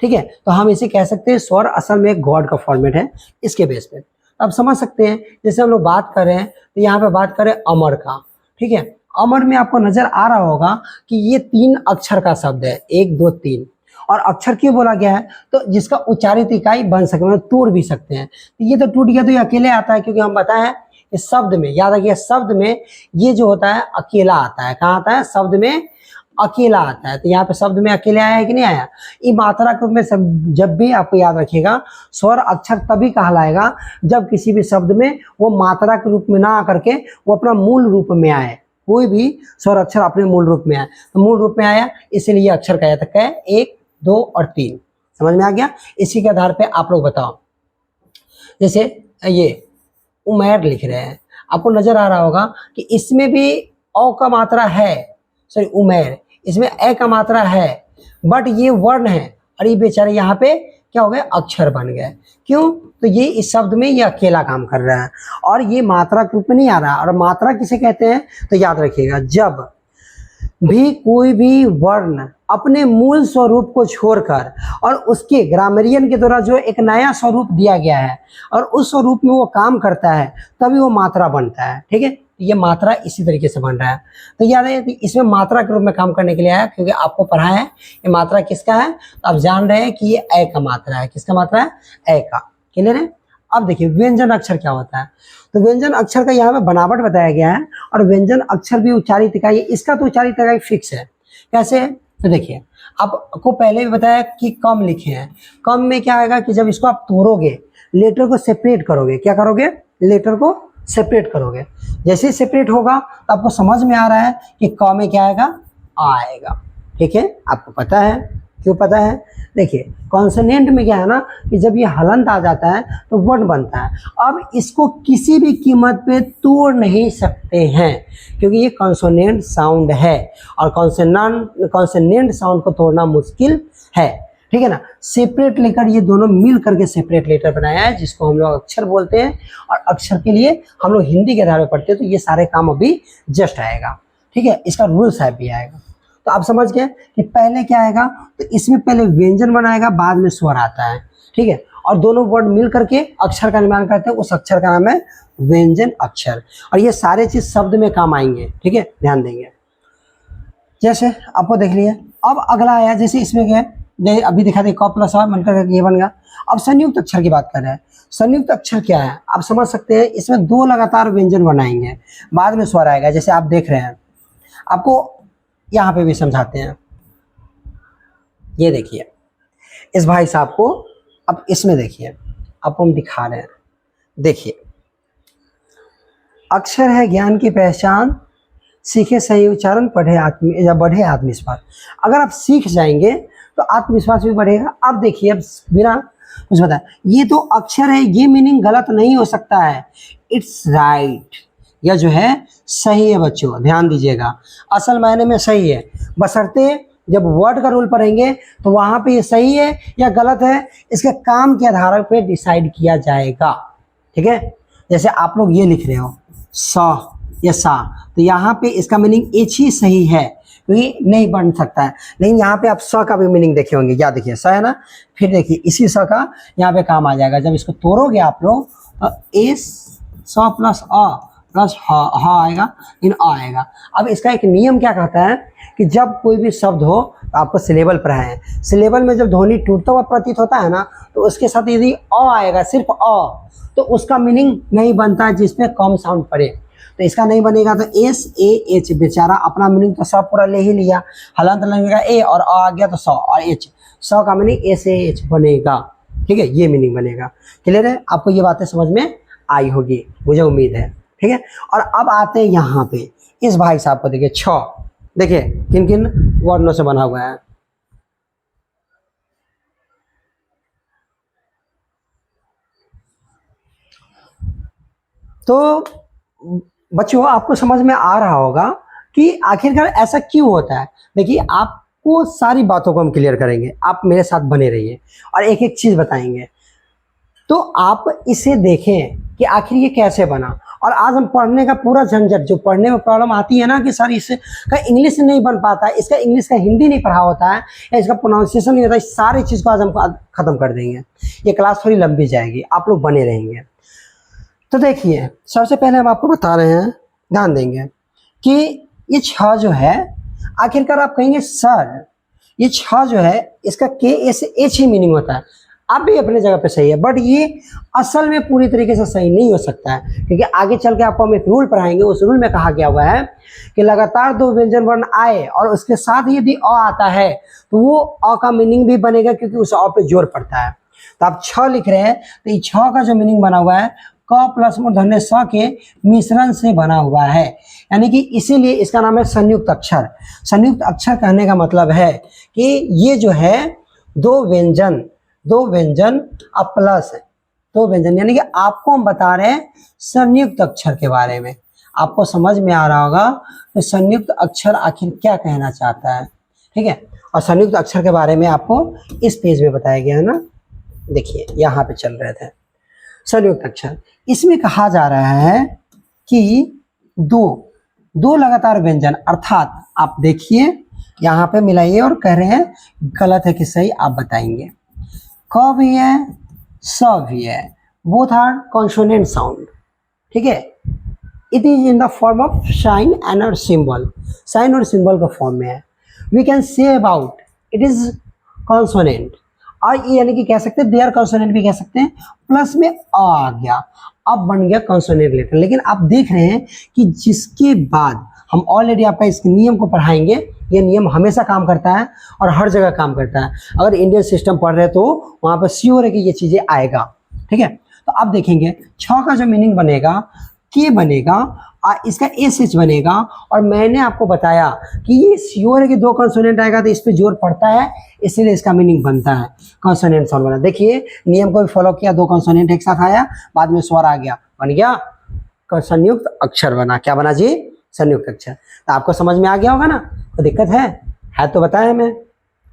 ठीक है। तो हम इसे कह सकते हैं स्वर असल में एक गॉड का फॉर्मेट है, इसके बेस पे अब समझ सकते हैं। जैसे हम लोग बात कर रहे हैं तो यहाँ पे बात करें अमर का, ठीक है। अमर में आपको नजर आ रहा होगा कि ये 3 अक्षर का शब्द है, 1 2 3, और अक्षर क्यों बोला गया है, तो जिसका उच्चारित इकाई बन सके, मतलब तोड़ भी सकते हैं। तो ये तो टूट गया तो ये अकेले आता है, क्योंकि हम बताएं कि इस शब्द में याद रखिए, शब्द में ये जो होता है अकेला आता है। कहाँ आता है? शब्द में अकेला आता है। तो यहाँ पे शब्द में अकेले आया है कि नहीं आया? ये मात्रा के रूप में सब जब भी आपको याद रखिएगा, स्वर अक्षर तभी कहलाएगा जब किसी भी शब्द में वो मात्रा के रूप में ना आकर के वो अपना मूल रूप में आए। कोई भी स्वर अक्षर अपने मूल रूप में आए, तो मूल रूप में आया इसलिए अक्षर कहा जाता है। 1, 2 और 3 समझ में आ गया? इसी के आधार पे आप लोग बताओ। जैसे ये उमैर लिख रहे हैं, आपको नजर आ रहा होगा कि इसमें भी औ का मात्रा है, सॉरी उमैर, इसमें ए का मात्रा है, बट ये वर्ण है और ये बेचारे यहाँ पे क्या हो गए? अक्षर बन गए। क्यों? तो ये इस शब्द में ये अकेला काम कर रहा है और ये मात्रा के रूप में नहीं आ रहा। और मात्रा किसे कहते हैं? तो याद रखिएगा, जब भी कोई भी वर्ण अपने मूल स्वरूप को छोड़कर और उसके ग्रामरियन के द्वारा जो एक नया स्वरूप दिया गया है और उस स्वरूप में वो काम करता है, तभी वो मात्रा बनता है। ठीक है, ये मात्रा इसी तरीके से बन रहा है। तो याद है इसमें मात्रा के रूप में काम करने के लिए आया, क्योंकि आपको पढ़ा है ये मात्रा किसका है, तो आप जान रहे हैं कि ये ए का मात्रा है। किसका मात्रा है? ए का। क्लियर है? अब देखिए व्यंजन अक्षर क्या होता है। तो व्यंजन अक्षर का यहाँ पे बनावट बताया गया है और व्यंजन अक्षर भी उच्चारित इकाई, इसका तो उच्चारित इकाई फिक्स है। कैसे है? तो देखिए, आपको पहले भी बताया कि कम लिखे हैं। कम में क्या आएगा कि जब इसको आप तोड़ोगे, लेटर को सेपरेट करोगे, क्या करोगे? लेटर को सेपरेट करोगे। जैसे सेपरेट होगा तो आपको समझ में आ रहा है कि क में क्या आएगा? आ आएगा। ठीक है, आपको पता है। क्यों पता है? देखिए कॉन्सोनेंट में क्या है ना कि जब ये हलंत आ जाता है तो वर्ण बनता है। अब इसको किसी भी कीमत पे तोड़ नहीं सकते हैं, क्योंकि ये कॉन्सोनेंट साउंड है और कॉन्सोनेंट साउंड को तोड़ना मुश्किल है। ठीक है ना? सेपरेट लेकर ये दोनों मिल करके सेपरेट लेटर बनाया है, जिसको हम लोग अक्षर बोलते हैं। और अक्षर के लिए हम लोग हिंदी के आधार पर पढ़ते हैं, तो ये सारे काम अभी जस्ट आएगा। ठीक है, इसका रूल साहब भी आएगा। तो आप समझ गए कि पहले क्या आएगा, तो इसमें पहले व्यंजन बनाएगा, बाद में स्वर आता है। ठीक है, और दोनों वर्ड मिल करके अक्षर का निर्माण करते हैं, उस अक्षर का नाम है व्यंजन अक्षर। और ये सारे चीज शब्द में काम आएंगे। ठीक है, ध्यान देंगे। जैसे आपको देख लिया, अब अगला आया, जैसे इसमें क्या है, अभी दिखा दे क प्लस आ बनकर ये बन गया। अब संयुक्त अक्षर की बात कर रहे हैं। संयुक्त अक्षर क्या है आप समझ सकते हैं, इसमें दो लगातार व्यंजन बनाएंगे, बाद में स्वर आएगा। जैसे आप देख रहे हैं, आपको यहाँ पे भी समझाते हैं। ये देखिए इस भाई साहब को, अब इसमें देखिए आपको हम दिखा रहे हैं। देखिए, अक्षर है ज्ञान की पहचान, सीखे सही उच्चारण, बढ़े आत्मविश्वास। अगर आप सीख जाएंगे तो आत्मविश्वास भी बढ़ेगा। अब देखिए, अब बिना कुछ बताए, ये तो अक्षर है, ये मीनिंग गलत नहीं हो सकता है, इट्स राइट। यह जो है सही है बच्चों, ध्यान दीजिएगा, असल मायने में सही है। बशर्ते जब वर्ड का रूल पढ़ेंगे तो वहां पे ये सही है या गलत है, इसके काम के आधार पे डिसाइड किया जाएगा। ठीक है, जैसे आप लोग ये लिख रहे हो स या सा, तो यहाँ पे इसका मीनिंग एच ही सही है, क्योंकि नहीं बन सकता है। लेकिन यहाँ पे आप स का भी मीनिंग देखे होंगे, क्या देखिए स है ना, फिर देखिए इसी स का यहाँ पे काम आ जाएगा। जब इसको तोड़ोगे आप लोग तो एस स प्लस अ प्लस ह आएगा, इन आ आएगा। अब इसका एक नियम क्या कहता है कि जब कोई भी शब्द हो तो आपको सिलेबल पर है, सिलेबल में जब ध्वनि टूटता हुआ प्रतीत होता है ना, तो उसके साथ यदि अ आएगा, सिर्फ अ, तो उसका मीनिंग नहीं बनता है जिसमें कम साउंड पड़े। तो इसका नहीं बनेगा। तो एस ए एच, बेचारा अपना मीनिंग तो सब पूरा ले ही लिया, हलंत लगेगा ए और आ गया तो स और एच, स का मीनिंग एस ए एच बनेगा। ठीक है, ये मीनिंग बनेगा। क्लियर है? आपको ये बातें समझ में आई होगी, मुझे उम्मीद है। ठीक है, और अब आते हैं यहाँ पे इस भाई साहब को। देखिए छ, देखिए किन किन वर्णों से बना हुआ है। तो बच्चों आपको समझ में आ रहा होगा कि आखिरकार ऐसा क्यों होता है। देखिए, आपको सारी बातों को हम क्लियर करेंगे, आप मेरे साथ बने रहिए और एक एक चीज बताएंगे। तो आप इसे देखें कि आखिर ये कैसे बना। और आज हम पढ़ने का पूरा झंझट, जो पढ़ने में प्रॉब्लम आती है ना कि सर इसका इंग्लिश नहीं बन पाता है, इसका इंग्लिश का हिंदी नहीं पढ़ा होता है, या इसका प्रोनाउंसिएशन नहीं होता है, इस सारी चीज़ को आज हम खत्म कर देंगे। ये क्लास थोड़ी लंबी जाएगी, आप लोग बने रहेंगे। तो देखिए, सबसे पहले हम आपको बता रहे हैं, ध्यान देंगे कि ये छ जो है, आखिरकार आप कहेंगे सर ये छ जो है इसका के एस एच ही मीनिंग होता है। आप भी अपने जगह पे सही है, बट ये असल में पूरी तरीके से सही नहीं हो सकता है, क्योंकि आगे चल के आपको हम एक रूल पढ़ाएंगे। उस रूल में कहा गया हुआ है कि लगातार दो व्यंजन वर्ण आए और उसके साथ यदि अ आता है तो वो अ का मीनिंग भी बनेगा, क्योंकि उस अ पे जोर पड़ता है। तो आप छ लिख रहे हैं तो ये छ का जो मीनिंग बना हुआ है क प्लस मूर्धन्य स के मिश्रण से बना हुआ है, यानी कि इसीलिए इसका नाम है संयुक्त अक्षर। संयुक्त अक्षर कहने का मतलब है कि ये जो है दो व्यंजन अब प्लस दो व्यंजन, यानी कि आपको हम बता रहे हैं संयुक्त अक्षर के बारे में। आपको समझ में आ रहा होगा कि संयुक्त अक्षर आखिर क्या कहना चाहता है, ठीक है। और संयुक्त अक्षर के बारे में आपको इस पेज में बताया गया है ना, देखिए यहाँ पे चल रहे थे संयुक्त अक्षर। इसमें कहा जा रहा है कि दो लगातार व्यंजन, अर्थात आप देखिए यहाँ पे मिलाइए और कह रहे हैं गलत है कि सही, आप बताएंगे। क भी है, स भी है, बोथ आर कॉन्सोनेंट साउंड, ठीक है। It is in the form of sign and symbol, sign और सिंबल का फॉर्म में है। We can say about it is consonant, और यानी कि कह सकते हैं देयर कॉन्सोनेंट भी कह सकते हैं, प्लस में आ गया, अब बन गया कॉन्सोनेंट लेटर। लेकिन आप देख रहे हैं कि जिसके बाद हम ऑलरेडी आपका इस नियम को पढ़ाएंगे, ये नियम हमेशा काम करता है और हर जगह काम करता है। अगर इंडियन सिस्टम पढ़ रहे तो वहाँ पर श्योर है कि ये चीज़ें आएगा, ठीक है। तो अब देखेंगे छ का जो मीनिंग बनेगा के बनेगा, इसका एस एच बनेगा, और मैंने आपको बताया कि ये श्योर है कि दो कॉन्सोनेंट आएगा तो इस पर जोर पड़ता है, इसलिए इसका मीनिंग बनता है कॉन्सोनेंट साउंड बना। देखिए नियम को भी फॉलो किया, दो कॉन्सोनेंट एक साथ आया, बाद में स्वर आ गया, बन गया संयुक्त अक्षर बना। क्या बना जी? संयुक्त अक्षर। तो आपको समझ में आ गया होगा ना, तो दिक्कत है तो बताया मैं,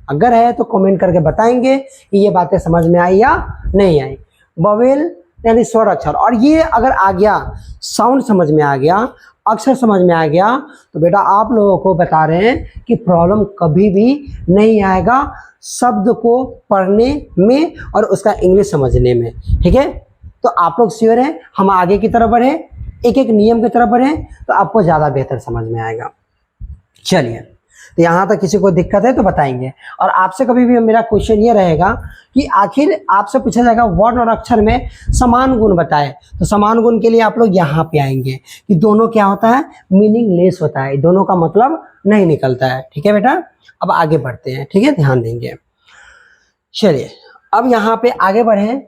अगर है तो कमेंट करके बताएंगे कि ये बातें समझ में आई या नहीं आई। वोवेल यानी स्वर अक्षर, और ये अगर आ गया, साउंड समझ में आ गया, अक्षर समझ में आ गया, तो बेटा आप लोगों को बता रहे हैं कि प्रॉब्लम कभी भी नहीं आएगा शब्द को पढ़ने में और उसका इंग्लिश समझने में, ठीक है। तो आप लोग श्योर हैं हम आगे की तरफ बढ़े, एक एक नियम की तरफ बढ़े, तो आपको ज़्यादा बेहतर समझ में आएगा। चलिए, तो यहाँ तक किसी को दिक्कत है तो बताएंगे। और आपसे कभी भी मेरा क्वेश्चन ये रहेगा कि आखिर आपसे पूछा जाएगा वर्ण और अक्षर में समान गुण बताए, तो समान गुण के लिए आप लोग यहाँ पे आएंगे कि दोनों क्या होता है, मीनिंगलेस होता है, दोनों का मतलब नहीं निकलता है, ठीक है बेटा। अब आगे बढ़ते हैं, ठीक है, ध्यान देंगे। चलिए अब यहाँ पे आगे बढ़े,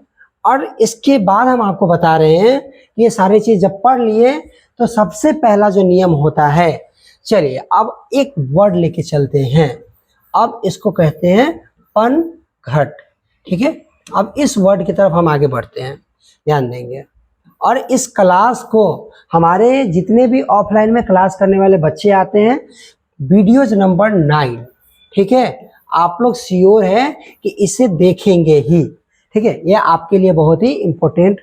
और इसके बाद हम आपको बता रहे हैं कि ये सारी चीज जब पढ़ लिए तो सबसे पहला जो नियम होता है, चलिए अब एक वर्ड लेके चलते हैं। अब इसको कहते हैं पनघट, ठीक है। अब इस वर्ड की तरफ हम आगे बढ़ते हैं, ध्यान देंगे। और इस क्लास को हमारे जितने भी ऑफलाइन में क्लास करने वाले बच्चे आते हैं, वीडियोज नंबर 9, ठीक है, आप लोग श्योर है कि इसे देखेंगे ही, ठीक है। ये आपके लिए बहुत ही इम्पोर्टेंट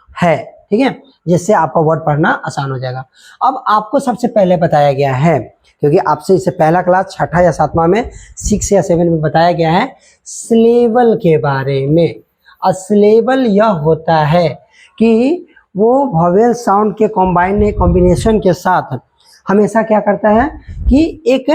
है, ठीक है, जिससे आपका वर्ड पढ़ना आसान हो जाएगा। अब आपको सबसे पहले बताया गया है, क्योंकि आपसे इससे पहला क्लास छठा या सातवां में 6 या 7 में बताया गया है सिलेबल के बारे में। और सिलेबल यह होता है कि वो वोवेल साउंड के कॉम्बिनेशन के साथ हमेशा क्या करता है कि एक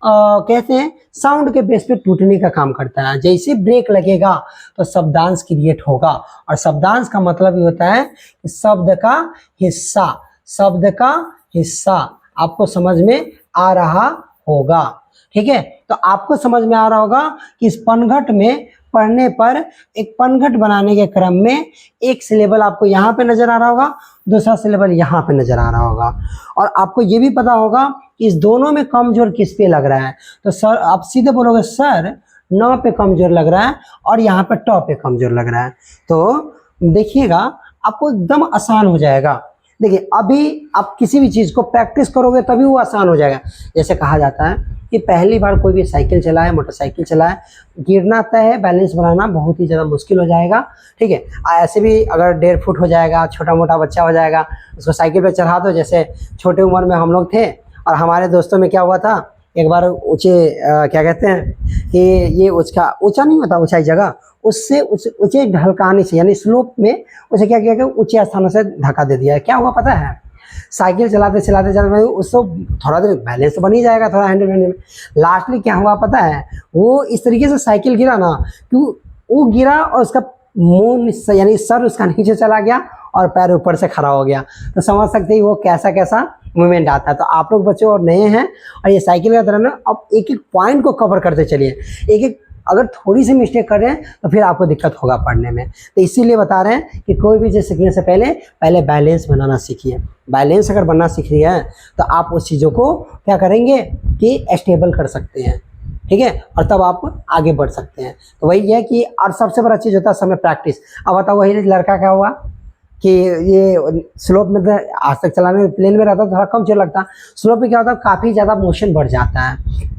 कहते हैं साउंड के बेस पे टूटने का काम करता है। जैसे ब्रेक लगेगा तो शब्दांश क्रिएट होगा, और शब्दांश का मतलब ये होता है कि शब्द का हिस्सा, शब्द का हिस्सा आपको समझ में आ रहा होगा, ठीक है। तो आपको समझ में आ रहा होगा कि इस पनघट में पढ़ने पर एक पनघट बनाने के क्रम में एक सिलेबल आपको यहाँ पे नजर आ रहा होगा, दूसरा सिलेबल यहाँ पे नजर आ रहा होगा, और आपको ये भी पता होगा कि इस दोनों में कमजोर किस पे लग रहा है। तो सर आप सीधे बोलोगे सर न पे कमजोर लग रहा है और यहाँ पे ट पे कमजोर लग रहा है, तो देखिएगा आपको एकदम आसान हो जाएगा। देखिए अभी आप किसी भी चीज़ को प्रैक्टिस करोगे तभी वो आसान हो जाएगा। जैसे कहा जाता है कि पहली बार कोई भी साइकिल चलाए, मोटरसाइकिल चलाए, गिरना तय है, बैलेंस बनाना बहुत ही ज़्यादा मुश्किल हो जाएगा, ठीक है। ऐसे भी अगर 1.5 फुट हो जाएगा, छोटा मोटा बच्चा हो जाएगा, उसको साइकिल पे चढ़ा दो। जैसे छोटे उम्र में हम लोग थे और हमारे दोस्तों में क्या हुआ था, एक बार ऊँचे क्या कहते हैं कि ये उसका ऊँचा नहीं होता, ऊँचाई जगह, उससे ऊँचे ढलकाने से यानी स्लोप में उसे क्या किया कि ऊँचे स्थानों से धक्का दे दिया। क्या हुआ पता है, साइकिल चलाते चलाते चलाते उसको थोड़ा देर बैलेंस तो बन ही जाएगा थोड़ा हैंडल करने में, लास्टली क्या हुआ पता है, वो इस तरीके से साइकिल गिरा ना कि वो गिरा और उसका मुंह यानी सर उसका नीचे चला गया और पैर ऊपर से खड़ा हो गया, तो समझ सकते हैं वो कैसा कैसा मूवमेंट आता है। तो आप लोग बच्चे और नए हैं और ये साइकिल का तरह ना, अब एक एक पॉइंट को कवर करते चलिए, एक एक अगर थोड़ी सी मिस्टेक कर रहे हैं तो फिर आपको दिक्कत होगा पढ़ने में। तो इसीलिए बता रहे हैं कि कोई भी चीज़ सीखने से पहले बैलेंस बनाना सीखिए। बैलेंस अगर बनना सीख रही है तो आप उस चीज़ों को क्या करेंगे कि स्टेबल कर सकते हैं, ठीक है, और तब आप आगे बढ़ सकते हैं। तो वही है कि और सबसे बड़ा चीज़ होता है समय प्रैक्टिस। अब बताओ वही लड़का क्या हुआ कि ये स्लोप में आज तक चलाने में प्लेन में रहता थोड़ा कम चल लगता, स्लोप में क्या होता है काफ़ी ज़्यादा मोशन बढ़ जाता है।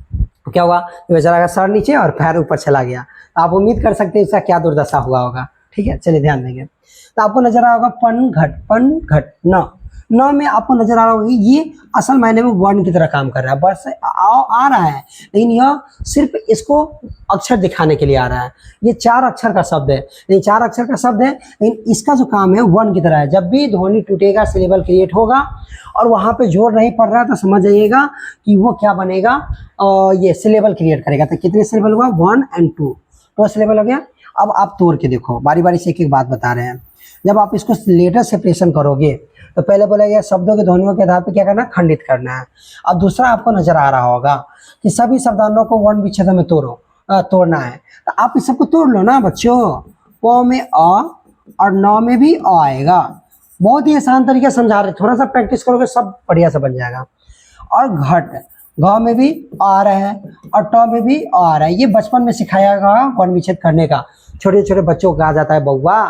क्या हुआ, बेचारा का सर नीचे और पैर ऊपर चला गया। तो आप उम्मीद कर सकते हैं इसका क्या दुर्दशा हुआ होगा, ठीक है। चलिए ध्यान देंगे। तो आपको नजर आ होगा पन घट न में आपको नजर आ रहा होगा ये असल मायने में वर्ण की तरह काम कर रहा है, बस आ रहा है, लेकिन यह सिर्फ इसको अक्षर दिखाने के लिए आ रहा है। ये 4 अक्षर का शब्द है, लेकिन 4 अक्षर का शब्द है, लेकिन इसका जो काम है वर्ण की तरह है। जब भी ध्वनि टूटेगा, सिलेबल क्रिएट होगा और वहाँ पे जोर नहीं पड़ रहा तो समझ जाइएगा कि वो क्या बनेगा, ये सिलेबल क्रिएट करेगा। तो कितने सिलेबल हुआ, 1 और 2, तो सिलेबल हो गया। अब आप तोड़ के देखो, बारी बारी से एक एक बात बता रहे हैं। जब आप इसको लेटर सेपरेशन करोगे तो पहले बोला गया शब्दों के ध्वनियों के आधार पर क्या करना है, खंडित करना है। अब दूसरा आपको नजर आ रहा होगा कि सभी शब्दांतों को वर्ण विच्छेदों में तोड़ना है। तो आप इस सबको तोड़ लो ना बच्चों। प में अ और न में भी अ आएगा। बहुत ही आसान तरीके से समझा रहे, थोड़ा सा प्रैक्टिस करोगे सब बढ़िया से बन जाएगा। और घट, घ में भी आ रहा है और ट में भी आ रहा है। ये बचपन में सिखाया गया वर्ण विच्छेद करने का। छोटे छोटे बच्चों को कहा जाता है बउआ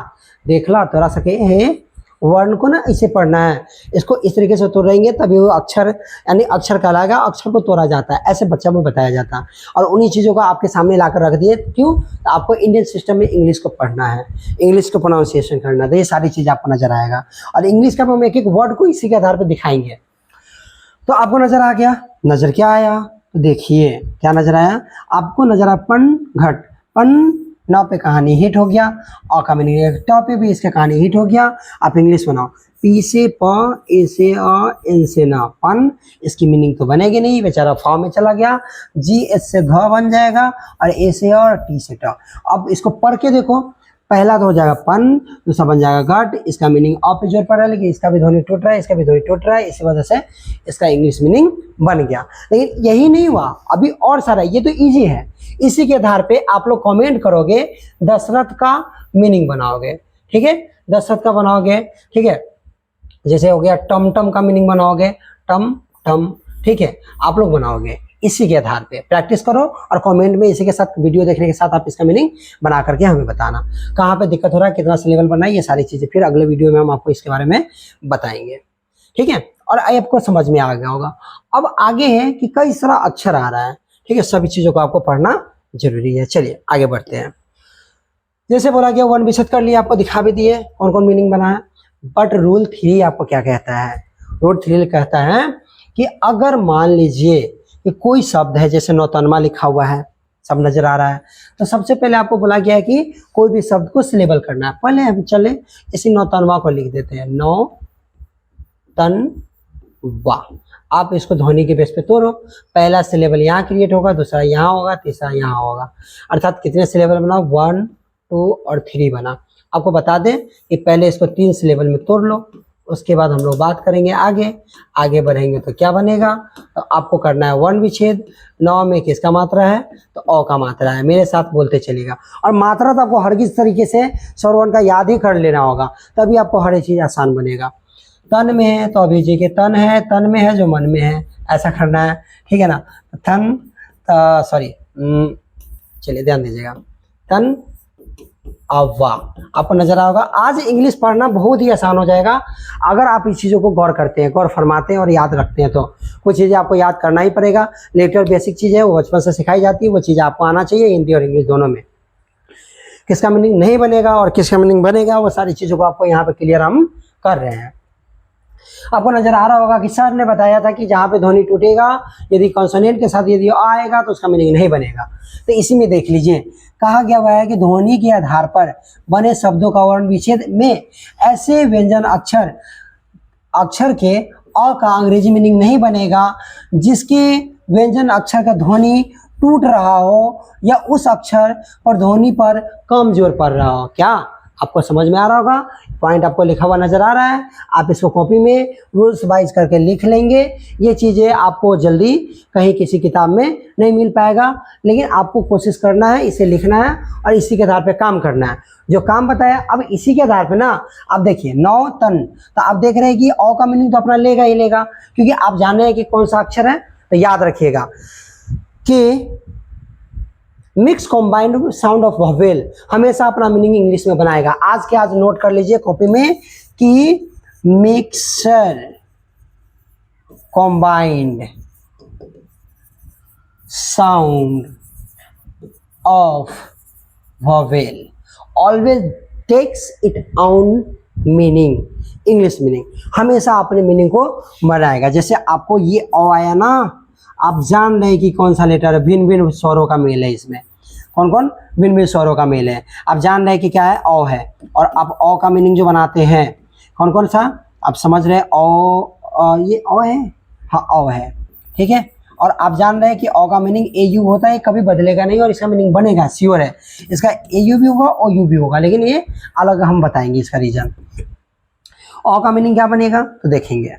देख ला तोरा सके वर्ण को ना इसे पढ़ना है, इसको इस तरीके से तोड़ेंगे तभी वो अक्षर यानी अक्षर कहलाएगा। अक्षर को तोड़ा जाता है, ऐसे बच्चों में बताया जाता है। और उन्हीं चीज़ों को आपके सामने लाकर रख दिए, क्यों, तो आपको इंडियन सिस्टम में इंग्लिश को पढ़ना है, इंग्लिश को प्रोनाउंसिएशन करना है, तो ये सारी चीज़ आपको नजर आएगा। और इंग्लिश का हम एक एक वर्ड को इसी के आधार पर दिखाएंगे। तो आपको नजर आ गया, नजर क्या आया, तो देखिए क्या नजर आया आपको, नजर आया पन घट, पन न पे कहानी हिट हो गया, और का मीनिंग ट पे भी इसका कहानी हिट हो गया। आप इंग्लिश बनाओ, पी से प, ए से अ, एन से न, पन, इसकी मीनिंग तो बनेगी नहीं, बेचारा फॉर्म में चला गया। जी एस से घ बन जाएगा और ए से और टी से ट। अब इसको पढ़ के देखो, पहला तो हो जाएगा पन, दूसरा बन जाएगा घट, इसका मीनिंग अ पे जोर पड़ रहा है, लेकिन इसका भी ध्वनि टूट रहा है, इसका भी ध्वनि टूट रहा है, इसी वजह से इसका इंग्लिश मीनिंग बन गया। लेकिन यही नहीं हुआ, अभी और सारा, ये तो इजी है। इसी के आधार पे आप लोग कमेंट करोगे, दशरथ का मीनिंग बनाओगे, ठीक है, दशरथ का बनाओगे, ठीक है। जैसे हो गया टमटम का मीनिंग बनाओगे, टम टम, ठीक है, आप लोग बनाओगे। इसी के आधार पे प्रैक्टिस करो और कमेंट में इसी के साथ वीडियो देखने के साथ आप इसका मीनिंग बना करके हमें बताना, कहाँ पे दिक्कत हो रहा है, कितना सिलेबल बनना है, ये सारी चीज़ें फिर अगले वीडियो में हम आपको इसके बारे में बताएंगे, ठीक है। और आपको समझ में आ गया होगा। अब आगे है कि कई सारा अक्षर आ रहा है, ठीक है, सभी चीज़ों को आपको पढ़ना जरूरी है। चलिए आगे बढ़ते हैं। जैसे बोला गया वर्ण विच्छेद कर लिया, आपको दिखा भी दिए कौन कौन मीनिंग बना है। बट रूल 3 आपको क्या कहता है, रूल 3 कहता है कि अगर मान लीजिए कि कोई शब्द है, जैसे नौतन्मा लिखा हुआ है, सब नजर आ रहा है, तो सबसे पहले आपको बोला गया है कि कोई भी शब्द को सिलेबल करना है। पहले हम चले इसी नौतन्मा को लिख देते हैं, नौ तन वा। आप इसको ध्वनि के बेस पे तोड़ो, पहला सिलेबल यहाँ क्रिएट होगा, दूसरा यहाँ होगा, तीसरा यहाँ होगा, अर्थात कितने सिलेबल बना, 1, 2 और 3 बना। आपको बता दें कि पहले इसको 3 सिलेबल में तोड़ लो, उसके बाद हम लोग बात करेंगे आगे बढ़ेंगे तो क्या बनेगा। तो आपको करना है वर्ण विच्छेद। 9 में किसका मात्रा है, तो अ का मात्रा है, मेरे साथ बोलते चलेगा। और मात्रा तो आपको हर किस तरीके से स्वरवर्ण का याद ही कर लेना होगा, तभी आपको हर एक चीज़ आसान बनेगा। तन में है तो अभी जी के तन है, तन में है जो मन में है, ऐसा करना है, ठीक है ना। तन सॉरी चलिए ध्यान दीजिएगा, तन अव्वा। आपको नजर आएगा आज इंग्लिश पढ़ना बहुत ही आसान हो जाएगा अगर आप इस चीज़ों को गौर करते हैं, गौर फरमाते हैं और याद रखते हैं। तो कुछ चीज़ें आपको याद करना ही पड़ेगा, लेटर बेसिक चीज़ है वो बचपन से सिखाई जाती है, वो चीज़ आपको आना चाहिए हिंदी और इंग्लिश दोनों में। किसका मीनिंग नहीं बनेगा और किसका मीनिंग बनेगा, वो सारी चीज़ों को आपको यहाँ पे क्लियर हम कर रहे हैं। आपको नजर आ रहा होगा कि सर ने बताया था कि जहाँ पे ध्वनि टूटेगा, यदि कॉन्सोनेंट के साथ यदि आएगा तो उसका मीनिंग नहीं बनेगा। तो इसी में देख लीजिए, कहा गया हुआ है कि ध्वनि के आधार पर बने शब्दों का वर्ण विच्छेद में ऐसे व्यंजन अक्षर के अ का अंग्रेजी मीनिंग नहीं बनेगा जिसके व्यंजन अक्षर का ध्वनि टूट रहा हो या उस अक्षर पर ध्वनि पर कम जोर पड़ रहा हो। क्या आपको समझ में आ रहा होगा, पॉइंट आपको लिखा हुआ नजर आ रहा है, आप इसको कॉपी में रूल्स वाइज करके लिख लेंगे। ये चीज़ें आपको जल्दी कहीं किसी किताब में नहीं मिल पाएगा, लेकिन आपको कोशिश करना है, इसे लिखना है और इसी के आधार पे काम करना है। जो काम बताया, अब इसी के आधार पे ना आप देखिए 9 तन, तो आप देख रहे हैं कि औ का मीनिंग तो अपना लेगा ही लेगा, क्योंकि आप जान रहे हैं कि कौन सा अक्षर है। तो याद रखिएगा कि mix combined sound of vowel हमेशा अपना मीनिंग इंग्लिश में बनाएगा। आज के आज नोट कर लीजिए कॉपी में कि mixer combined sound of vowel always takes it on meaning, English meaning हमेशा अपने मीनिंग को बनाएगा। जैसे आपको ये ओ आया ना, आप जान रहे हैं कि कौन सा लेटर है, भिन्न भिन्न स्वरों का मेल है, इसमें कौन कौन भिन्न भिन्न स्वरों का मेल है। आप जान रहे हैं कि क्या है, ओ है, और आप ओ का मीनिंग जो बनाते हैं कौन कौन सा, आप समझ रहे हैं, ओ ये ओ है, हाँ ओ है, ठीक है। और आप जान रहे हैं कि ओ का मीनिंग ए यू होता है, कभी बदलेगा नहीं और इसका मीनिंग बनेगा, श्योर है। इसका ए यू भी होगा, ओ यू भी होगा, लेकिन ये अलग हम बताएंगे इसका रीजन। ओ का मीनिंग क्या बनेगा तो देखेंगे।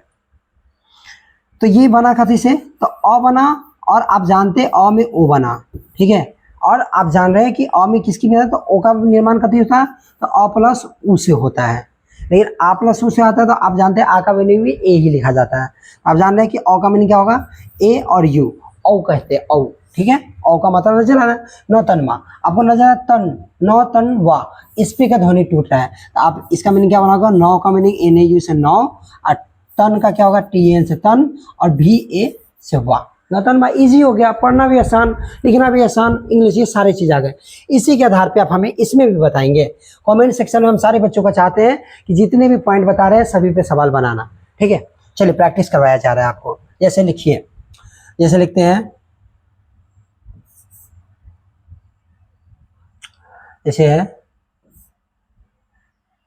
तो ये बना कथी से, तो अ बना, और आप जानते हैं अ में ओ बना, ठीक है। और आप जान रहे हैं कि अ में किसकी बना, तो ओ का निर्माण कथी होता है, तो अ प्लस उ से होता है। लेकिन आ प्लस उ से आता है तो आप जानते हैं आ का मीनिंग भी ए ही लिखा जाता है। आप जान रहे हैं कि अ का मीनिंग क्या होगा, ए और यू, औ कहते हैं, औ, ठीक है। औ का मतलब नजर आ रहा है, नौ तन मा, आपको नजर आ रहा है तन, नौ तन वा, इस पे का ध्वनि टूट रहा है, तो आप इसका मीनिंग क्या बनाओगे, नौ का मीनिंग एन ए यू से नौ, और तन का क्या होगा, टी एन से तन, और भी ए से वा, नौतन वा। इजी हो गया, पढ़ना भी आसान, लिखना भी आसान, इंग्लिश, ये सारी चीज़ आ गए। इसी के आधार पे आप हमें इसमें भी बताएंगे। कमेंट सेक्शन में हम सारे बच्चों को चाहते हैं कि जितने भी पॉइंट बता रहे हैं सभी पे सवाल बनाना, ठीक है। चलिए प्रैक्टिस करवाया जा रहा है आपको। जैसे लिखिए, जैसे लिखते हैं, जैसे है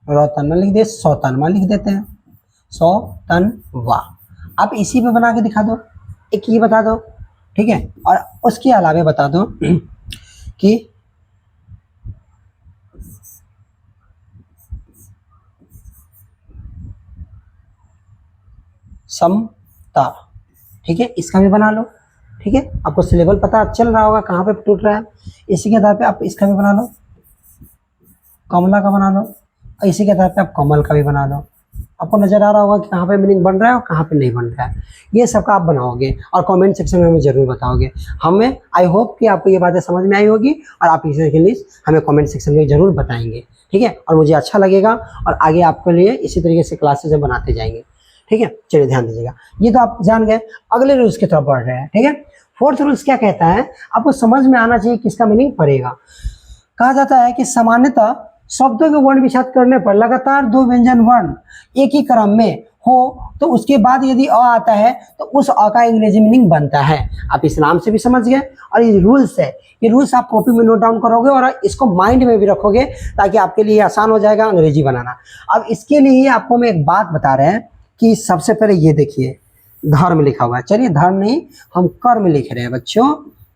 रौतन लिख दे, सौतनवा लिख देते हैं, सौ तन वा। आप इसी पे बना के दिखा दो, एक ये बता दो, ठीक है। और उसके अलावा बता दो कि समता, ठीक है, इसका भी बना लो, ठीक है। आपको सिलेबल पता चल रहा होगा कहाँ पे टूट रहा है। इसी के आधार पे आप इसका भी बना लो, कमला का बना लो, और इसी के आधार पे आप कमल का भी बना लो। आपको नजर आ रहा होगा कि कहाँ पे मीनिंग बन रहा है और कहाँ पे नहीं बन रहा है। ये सब का आप बनाओगे और कमेंट सेक्शन में हमें जरूर बताओगे। हमें आई होप कि आपको ये बातें समझ में आई होगी और आप इसे के लिए हमें कमेंट सेक्शन में जरूर बताएंगे, ठीक है। और मुझे अच्छा लगेगा और आगे आपके लिए इसी तरीके से क्लासेज हम बनाते जाएंगे, ठीक है। चलिए ध्यान दीजिएगा, ये तो आप जान गए। अगले रूल्स की तरफ बढ़ रहे हैं, ठीक है। फोर्थ रूल्स क्या कहता है, आपको समझ में आना चाहिए किसका मीनिंग पड़ेगा। कहा जाता है कि सामान्यतः शब्दों के वर्ण विच्छेद करने पर लगातार दो व्यंजन वर्ण एक ही क्रम में हो तो उसके बाद यदि अ आता है तो उस अ का अंग्रेजी मीनिंग बनता है। आप इस नाम से भी समझ गए, और ये रूल्स है, ये रूल्स आप कॉपी में नोट डाउन करोगे और इसको माइंड में भी रखोगे ताकि आपके लिए आसान हो जाएगा अंग्रेजी बनाना। अब इसके लिए आपको मैं एक बात बता रहे हैं कि सबसे पहले ये देखिए, धर्म लिखा हुआ है, चलिए धर्म नहीं हम कर्म लिख रहे हैं बच्चों,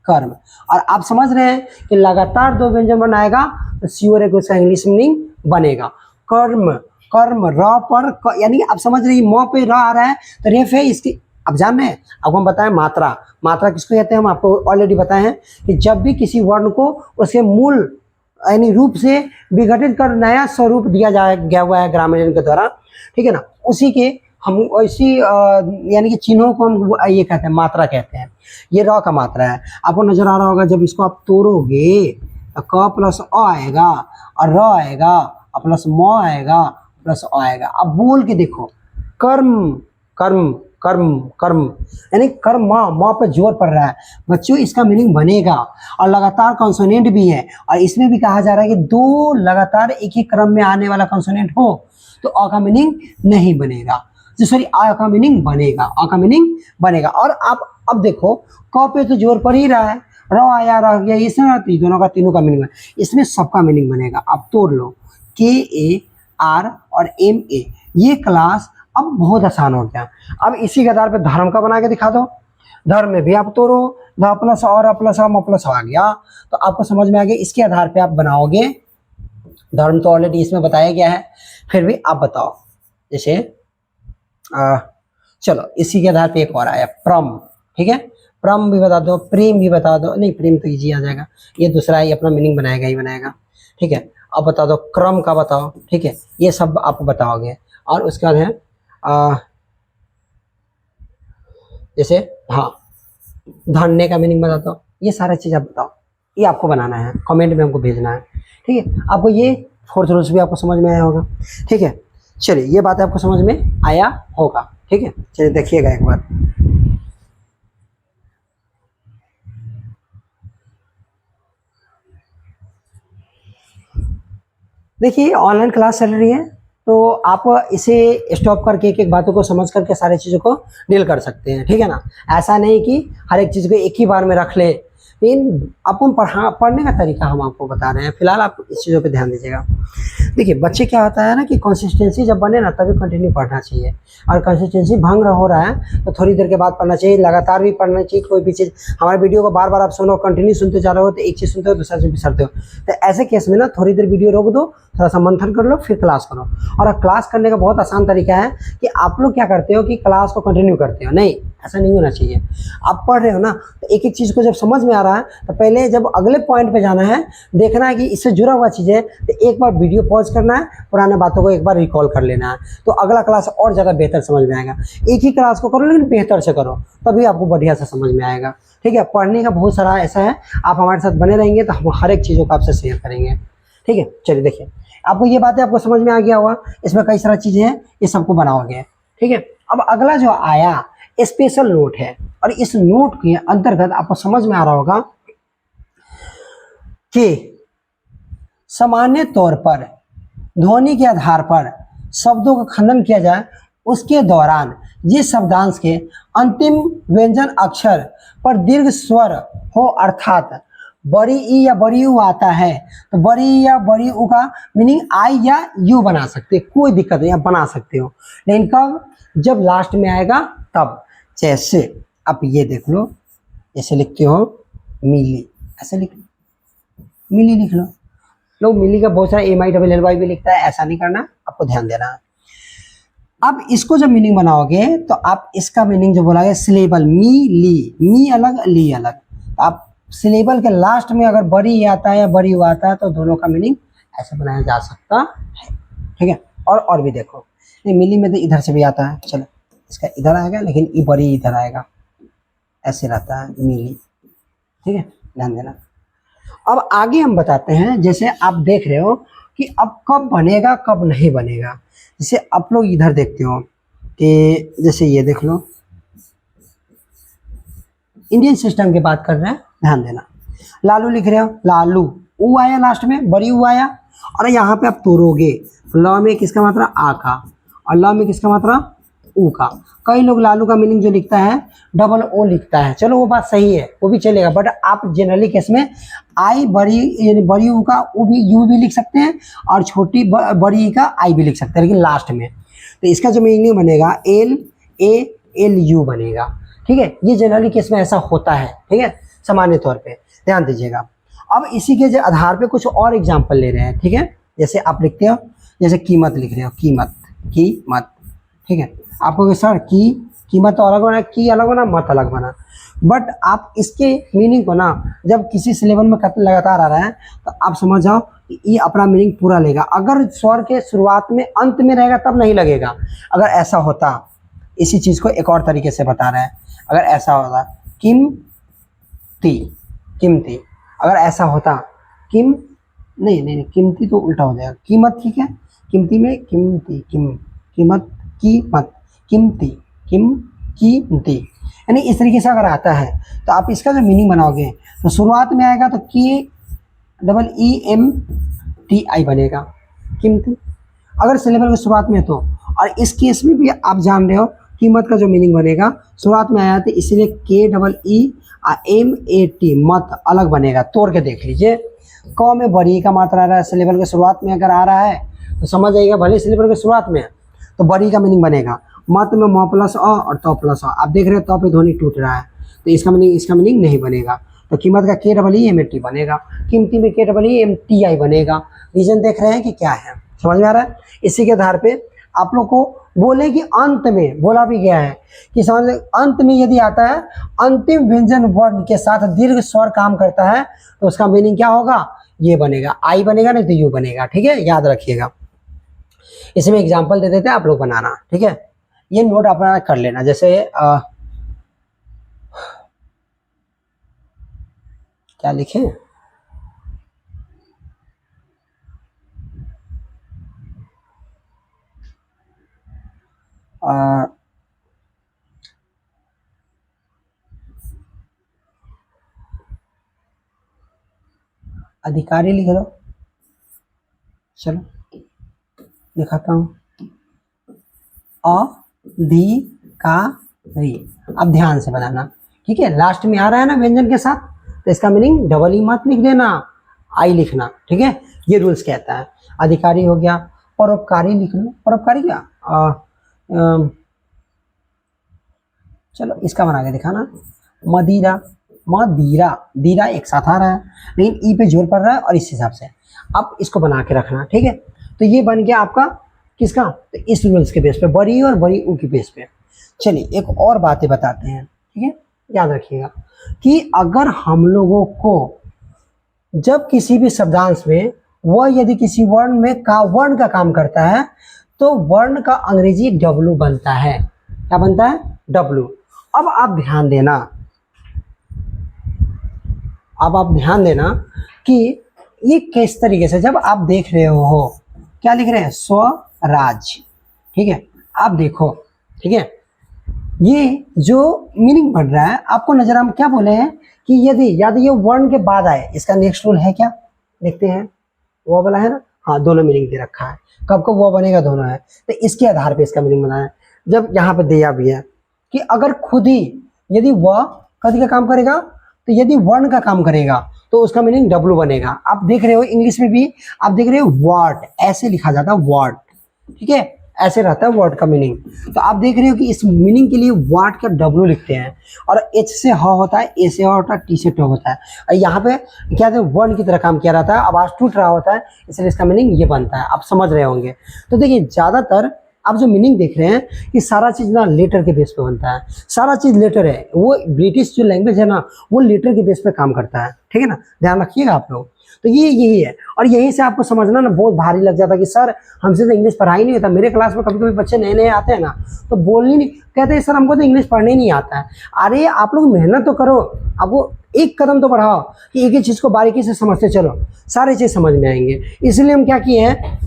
कर्म। और आप समझ रहे हैं कि लगातार दो व्यंजन बनाएगा तो श्योर है कि उसका इंग्लिश मीनिंग बनेगा कर्म। कर्म र पर यानी आप समझ रहे हैं म पे र आ रहा है तो रेफ है इसकी। आप जान रहे हैं, आपको हम बताएं मात्रा, मात्रा किसको कहते हैं, हम आपको ऑलरेडी बताए हैं कि जब भी किसी वर्ण को उसके मूल यानी रूप से विघटित कर नया स्वरूप दिया गया हुआ है ग्रामर के द्वारा, ठीक है ना, उसी के हम ऐसी यानी कि चिन्हों को हम ये कहते हैं मात्रा कहते हैं। ये र का मात्रा है, आपको नजर आ रहा होगा जब इसको आप तोड़ोगे तो क प्लस अ आएगा और र आएगा और प्लस म आएगा प्लस अ आएगा। अब बोल के देखो, कर्म कर्म कर्म कर्म यानी कर्म, म पर जोर पड़ रहा है बच्चों, इसका मीनिंग बनेगा। और लगातार कॉन्सोनेंट भी है और इसमें भी कहा जा रहा है कि दो लगातार एक ही क्रम में आने वाला कॉन्सोनेंट हो तो अ का मीनिंग नहीं बनेगा, सॉरी आ का मीनिंग बनेगा, आ का मीनिंग बनेगा। और आप अब देखो क पे तो जोर पड़ ही रहा है, र आया रह गया, इसमें दोनों का तीनों का मीनिंग है, इसमें सबका मीनिंग बनेगा। अब तोड़ लो KAR और MA, ये क्लास अब बहुत आसान हो गया। अब इसी के आधार पे धर्म का बना के दिखा दो, धर्म में भी आप तोड़ो, ध प्लस और प्लस म प्लस आ गया तो आपको समझ में आ गया। इसके आधार पे आप बनाओगे धर्म तो ऑलरेडी इसमें बताया गया है, फिर भी आप बताओ। जैसे चलो इसी के आधार पे एक और आया प्रम, ठीक है, प्रम भी बता दो, प्रेम भी बता दो। नहीं प्रेम तो इजी आ जाएगा, ये दूसरा ही अपना मीनिंग बनाएगा ही बनाएगा, ठीक है। अब बता दो क्रम का बताओ, ठीक है, ये सब आप बताओगे। और उसके बाद है जैसे हाँ धन्य का मीनिंग बता दो। ये सारी चीज़ आप बताओ, ये आपको बनाना है, कमेंट में हमको भेजना है, ठीक है। आपको ये फोर्थ रूल्स भी आपको समझ में आया होगा, ठीक है। चलिए ये बात आपको समझ में आया होगा, ठीक है। चलिए देखिएगा एक बार, देखिए ऑनलाइन क्लास चल रही है तो आप इसे स्टॉप करके एक एक बातों को समझ करके सारी चीज़ों को डील कर सकते हैं, ठीक है ना। ऐसा नहीं कि हर एक चीज़ को एक ही बार में रख ले, लेकिन आपको पढ़ने का तरीका हम आपको बता रहे हैं। फिलहाल आप इस चीज़ों पे ध्यान दीजिएगा। देखिए बच्चे क्या होता है ना कि कंसिस्टेंसी जब बने ना तभी कंटिन्यू पढ़ना चाहिए, और कंसिस्टेंसी भंग हो रहा है तो थोड़ी देर के बाद पढ़ना चाहिए, लगातार भी पढ़ना चाहिए। कोई भी चीज़ हमारे वीडियो को बार बार आप सुनो, कंटिन्यू सुनते जा रहे हो तो एक चीज़ सुनते हो दूसरा चीज़ बिसरते हो, तो ऐसे केस में ना थोड़ी देर वीडियो रोक दो, थोड़ा सा मंथन कर लो, फिर क्लास करो। और क्लास करने का बहुत आसान तरीका है कि आप लोग क्या करते हो कि क्लास को कंटिन्यू करते हो, नहीं ऐसा नहीं होना चाहिए। आप पढ़ रहे हो ना तो एक एक चीज़ को जब समझ में आ रहा है तो पहले जब अगले पॉइंट पे जाना है, देखना है कि इससे जुड़ा हुआ चीज़ है, तो एक बार वीडियो पॉज करना है, पुराने बातों को एक बार रिकॉल कर लेना है, तो अगला क्लास और ज़्यादा बेहतर समझ में आएगा। एक ही क्लास को करो लेकिन बेहतर से करो, तभी आपको बढ़िया से समझ में आएगा, ठीक है। पढ़ने का बहुत सारा ऐसा है, आप हमारे साथ बने रहेंगे तो हम हर एक चीज़ों को आपसे शेयर करेंगे, ठीक है। चलिए देखिए आपको ये बातें आपको समझ में आ गया होगा, इसमें कई सारी चीज़ें हैं, ये सबको बनाओगे, ठीक है। अब अगला जो आया स्पेशल नोट है, और इस नोट के अंतर्गत आपको समझ में आ रहा होगा कि सामान्य तौर पर ध्वनि के आधार पर शब्दों का खंडन किया जाए, उसके दौरान जिस शब्दांश के अंतिम व्यंजन अक्षर पर दीर्घ स्वर हो, अर्थात बड़ी ई या बड़ी यू आता है, तो बड़ी या बड़ी यू का मीनिंग आई या यू बना सकते, कोई दिक्कत नहीं, आप बना सकते हो, लेकिन कब, जब लास्ट में आएगा तब। जैसे आप ये देख लो, जैसे लिखते हो मिली, ऐसे लिख लो, मिली लिख लो। लोग मिली का बहुत सारा MILLY भी लिखता है, ऐसा नहीं करना, आपको ध्यान देना है। अब इसको जब मीनिंग बनाओगे तो आप इसका मीनिंग जो बोला गया सिलेबल, मी अलग ली अलग, आप सिलेबल के लास्ट में अगर बड़ी आता है या बड़ी हुआ आता है तो दोनों का मीनिंग ऐसे बनाया जा सकता है, ठीक है। और भी देखो, नहीं मिली में तो इधर से भी आता है, चलो इसका इधर आएगा लेकिन ये बड़ी इधर आएगा, ऐसे रहता है मिली, ठीक है, ध्यान देना। अब आगे हम बताते हैं, जैसे आप देख रहे हो कि अब कब बनेगा कब नहीं बनेगा। जैसे आप लोग इधर देखते हो कि जैसे ये देख लो, इंडियन सिस्टम की बात कर रहे हैं, ध्यान देना। लालू लिख रहे हो, लालू ऊ आया लास्ट में, बड़ी ऊ आया, और यहाँ पे आप तोड़ोगे, ल में किसका मात्रा आ का, और ल में किसका मात्रा ऊ का। कई लोग लालू का मीनिंग जो लिखता है डबल ओ लिखता है, चलो वो बात सही है, वो भी चलेगा, बट आप जनरली केस में आई बड़ी यानी बड़ी ऊ का ऊ भी यू भी लिख सकते हैं, और छोटी बड़ी का आई भी लिख सकते हैं, लेकिन लास्ट में। तो इसका जो मीनिंग बनेगा LALU बनेगा, ठीक है। ये जनरली केस में ऐसा होता है, ठीक है, सामान्य तौर पे ध्यान दीजिएगा। अब इसी के आधार पे कुछ और एग्जाम्पल ले रहे हैं, ठीक है। जैसे आप लिखते हो, जैसे कीमत लिख रहे हो, कीमत, ठीक है। आपको सर कीमत तो अलग बना, की अलग बना, मत अलग बना, बट आप इसके मीनिंग को ना जब किसी सिलेबल में लगातार आ रहा है तो आप समझ जाओ कि ये अपना मीनिंग पूरा लेगा। अगर स्वर के शुरुआत में अंत में रहेगा तब नहीं लगेगा। अगर ऐसा होता, इसी चीज़ को एक और तरीके से बता रहे हैं, अगर ऐसा होता कीमती, अगर ऐसा होता नहीं कीमती तो उल्टा हो जाएगा, कीमत, ठीक है, कीमती में कीमत, कीमती, यानी इस तरीके से अगर आता है तो आप इसका जो मीनिंग बनाओगे तो शुरुआत में आएगा तो KEMTI बनेगा, कीमती। अगर सिलेबल की शुरुआत में तो, और इस केस में भी आप जान रहे हो कीमत का जो मीनिंग बनेगा शुरुआत में आया तो इसलिए KEEMAT मत अलग बनेगा। तोड़ के देख लीजिए, क में बड़ी का मात्रा आ रहा है, सिलेबल के शुरुआत में अगर आ रहा है तो समझ आइएगा, भले सिलेबल के शुरुआत में तो बड़ी का मीनिंग बनेगा। मत में म प्लस अ और तो प्लस अ, आप देख रहे हो तो पे ध्वनि टूट रहा है तो इसका मीनिंग नहीं बनेगा। तो कीमत का KEEMAT बनेगा, कीमती में KEEMTI बनेगा। रीजन देख रहे हैं कि क्या है, समझ में आ रहा है। इसी के आधार पे आप लोग को बोले कि अंत में बोला भी गया है कि समझ अंत में यदि आता है अंतिम व्यंजन वर्ण के साथ दीर्घ स्वर काम करता है तो उसका मीनिंग क्या होगा, ये बनेगा, आई बनेगा, नहीं तो यू बनेगा। ठीक है, याद रखिएगा। इसमें एग्जाम्पल दे देते हैं, आप लोग बनाना। ठीक है, ये नोट अपना कर लेना। जैसे क्या लिखे, अधिकारी लिख दो। चलो दिखाता हूँ, अधिकारी। अब ध्यान से बनाना। ठीक है, लास्ट में आ रहा है ना व्यंजन के साथ, तो इसका मीनिंग डबल ई मत लिख देना, आई लिखना। ठीक है, ये रूल्स कहता है। अधिकारी हो गया, परोपकारी लिख लो। परोपकारी क्या, चलो इसका बना के दिखाना, मदिरा। मदिरा, दीरा एक साथ आ रहा है लेकिन ई पे जोर पड़ रहा है, और इस हिसाब से अब इसको बना के रखना। ठीक है, तो ये बन गया आपका किसका, तो इस रूल्स के बेस पे, बड़ी और बड़ी ऊ के बेस पे। चलिए एक और बातें बताते हैं। ठीक है, याद रखिएगा कि अगर हम लोगों को जब किसी भी शब्दांश में वह यदि किसी वर्ण में वर्ण का काम करता है तो वर्ण का अंग्रेजी डब्लू बनता है। क्या बनता है, डब्लू। अब आप ध्यान देना, अब आप ध्यान देना कि ये किस तरीके से, जब आप देख रहे हो क्या लिख रहे हैं, स्वराज। ठीक है, आप देखो। ठीक है, ये जो मीनिंग बन रहा है आपको नजर, हम क्या बोले हैं कि यदि ये वर्ण के बाद आए, इसका नेक्स्ट रूल है क्या, देखते हैं। वो वाला है ना, हाँ, दोनों मीनिंग दे रखा है, कब को वो बनेगा, दोनों है। तो इसके आधार पे इसका मीनिंग बनाया। जब यहाँ पे दिया भी है कि अगर खुद ही यदि वह कद का काम करेगा, तो यदि वर्ण का काम करेगा तो उसका मीनिंग डब्लू बनेगा। आप देख रहे हो इंग्लिश में भी आप देख रहे हो वर्ड, ऐसे लिखा जाता है वर्ड। ठीक है, ऐसे रहता है वर्ड का मीनिंग। तो आप देख रहे हो कि इस मीनिंग के लिए वर्ड का डब्लू लिखते हैं, और एच से ह होता है, ए से ह होता है, टी से ट होता है, और यहाँ पे क्या है, वर्ण की तरह काम किया रहता है, आवाज टूट रहा होता है, इसलिए इसका मीनिंग ये बनता है। आप समझ रहे होंगे। तो देखिए ज्यादातर आप जो मीनिंग देख रहे हैं कि सारा चीज ना लेटर के बेस पे बनता है, सारा चीज लेटर है। वो ब्रिटिश जो लैंग्वेज है ना, वो लेटर के बेस पे काम करता है। ठीक है ना, ध्यान रखिएगा आप लोग। तो ये यही है, और यहीं से आपको समझना ना बहुत भारी लग जाता है कि सर हमसे तो इंग्लिश पढ़ा ही नहीं होता। मेरे क्लास में कभी कभी बच्चे नए नए आते हैं ना, तो बोलनी नहीं, कहते हैं सर हमको तो इंग्लिश पढ़ने ही नहीं आता है। अरे आप लोग मेहनत तो करो, अब वो एक कदम तो बढ़ाओ कि एक ही चीज़ को बारीकी से समझते चलो, सारी चीज़ समझ में आएंगे। इसलिए हम क्या किए हैं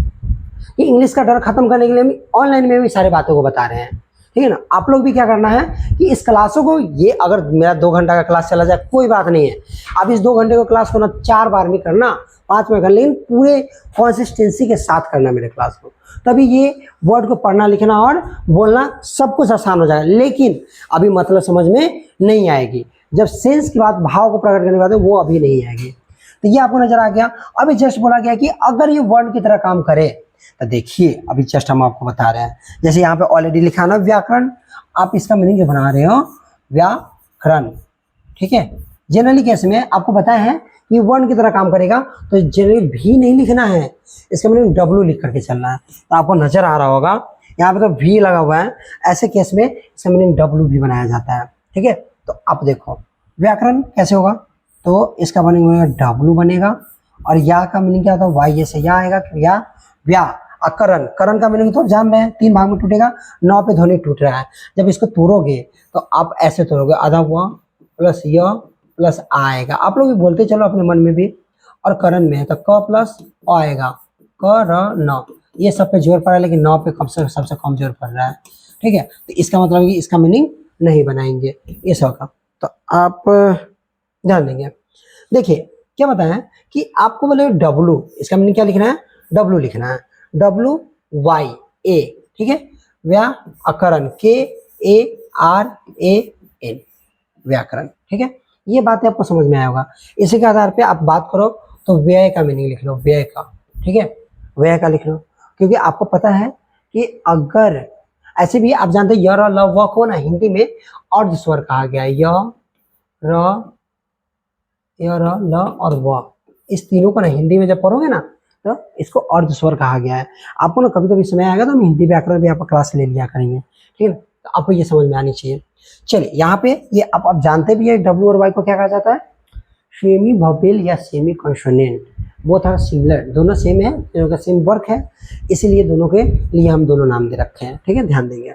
कि इंग्लिश का डर खत्म करने के लिए हम ऑनलाइन में भी सारी बातों को बता रहे हैं। ठीक है ना, आप लोग भी क्या करना है कि इस क्लासों को, ये अगर मेरा 2 घंटा का क्लास चला जाए कोई बात नहीं है, आप इस 2 घंटे को क्लास को ना 4 बार में करना, 5 में करना, लेकिन पूरे कंसिस्टेंसी के साथ करना मेरे क्लास को, तभी ये वर्ड को पढ़ना लिखना और बोलना सब कुछ आसान हो जाएगा। लेकिन अभी मतलब समझ में नहीं आएगी, जब सेंस की बात, भाव को प्रकट करने की बात है, वो अभी नहीं आएगी। तो ये आपको नजर आ गया। अभी जस्ट बोला गया कि अगर ये वर्ड की तरह काम करे, तो देखिए अभी जस्ट हम आपको बता रहे हैं। जैसे यहाँ पे ऑलरेडी लिखा ना व्याकरण, आप इसका मीनिंग जो बना रहे हो व्याकरण। ठीक है, जनरली केस में आपको बताया है कि वर्ण की तरह काम करेगा, तो जनरली भी नहीं लिखना है, इसका मीनिंग डब्लू लिख करके चलना है। तो आपको नजर आ रहा होगा यहाँ पे तो भी लगा हुआ है, ऐसे केस में इसका मीनिंग डब्लू भी बनाया जाता है। ठीक है, तो आप देखो व्याकरण कैसे होगा, तो इसका मीनिंग बनेगा डब्लू बनेगा, और या का मीनिंग क्या होता है, वाई से या आएगा, या व्या। करण, करण का मीनिंग तो जान रहे हैं, 3 भाग में टूटेगा, 9 पे ध्वनि टूट रहा है। जब इसको तोड़ोगे तो आप ऐसे तोड़ोगे, आधा हुआ प्लस य प्लस आ आएगा। आप लोग भी बोलते चलो अपने मन में भी। और करण में है तो क प्लस अ आएगा, क र न, ये सब पे जोर पड़ रहा है, लेकिन 9 पे कम से सबसे कम जोर पड़ रहा है। ठीक है, तो इसका मतलब है कि इसका मीनिंग नहीं बनाएंगे ये सब का, तो आप ध्यान देंगे। देखिए क्या बताया कि आपको बोले डब्लू, इसका मीनिंग क्या लिखना है, डब्लू लिखना है, डब्लू वाई ए। ठीक है, व्याकरण, KARAN, व्याकरण। ठीक है, ये बातें आपको समझ में आया होगा। इसी के आधार पे आप बात करो तो व्यय का मीनिंग लिख लो, व्यय का। ठीक है, व्यय का लिख लो, क्योंकि आपको पता है कि अगर ऐसे भी आप जानते हैं य र ल व को ना हिंदी में अर्ध स्वर कहा गया है, य र ए और ल और व, इस तीनों को ना हिंदी में जब पढ़ोगे ना तो इसको अर्ध स्वर कहा गया है। आपको ना कभी कभी समय आएगा तो हम हिंदी व्याकरण भी आपको क्लास ले लिया करेंगे, ठीक है ना, तो आपको ये समझ में आनी चाहिए। चलिए यहाँ पे ये आप जानते भी है डब्ल्यू और वाई को क्या कहा जाता है, सेमी वोवेल या semi consonant, both are similar, दोनों सेम है, दोनों का सेम वर्क है, इसीलिए दोनों के लिए हम दोनों नाम दे रखे हैं, ठीक है, ध्यान देंगे।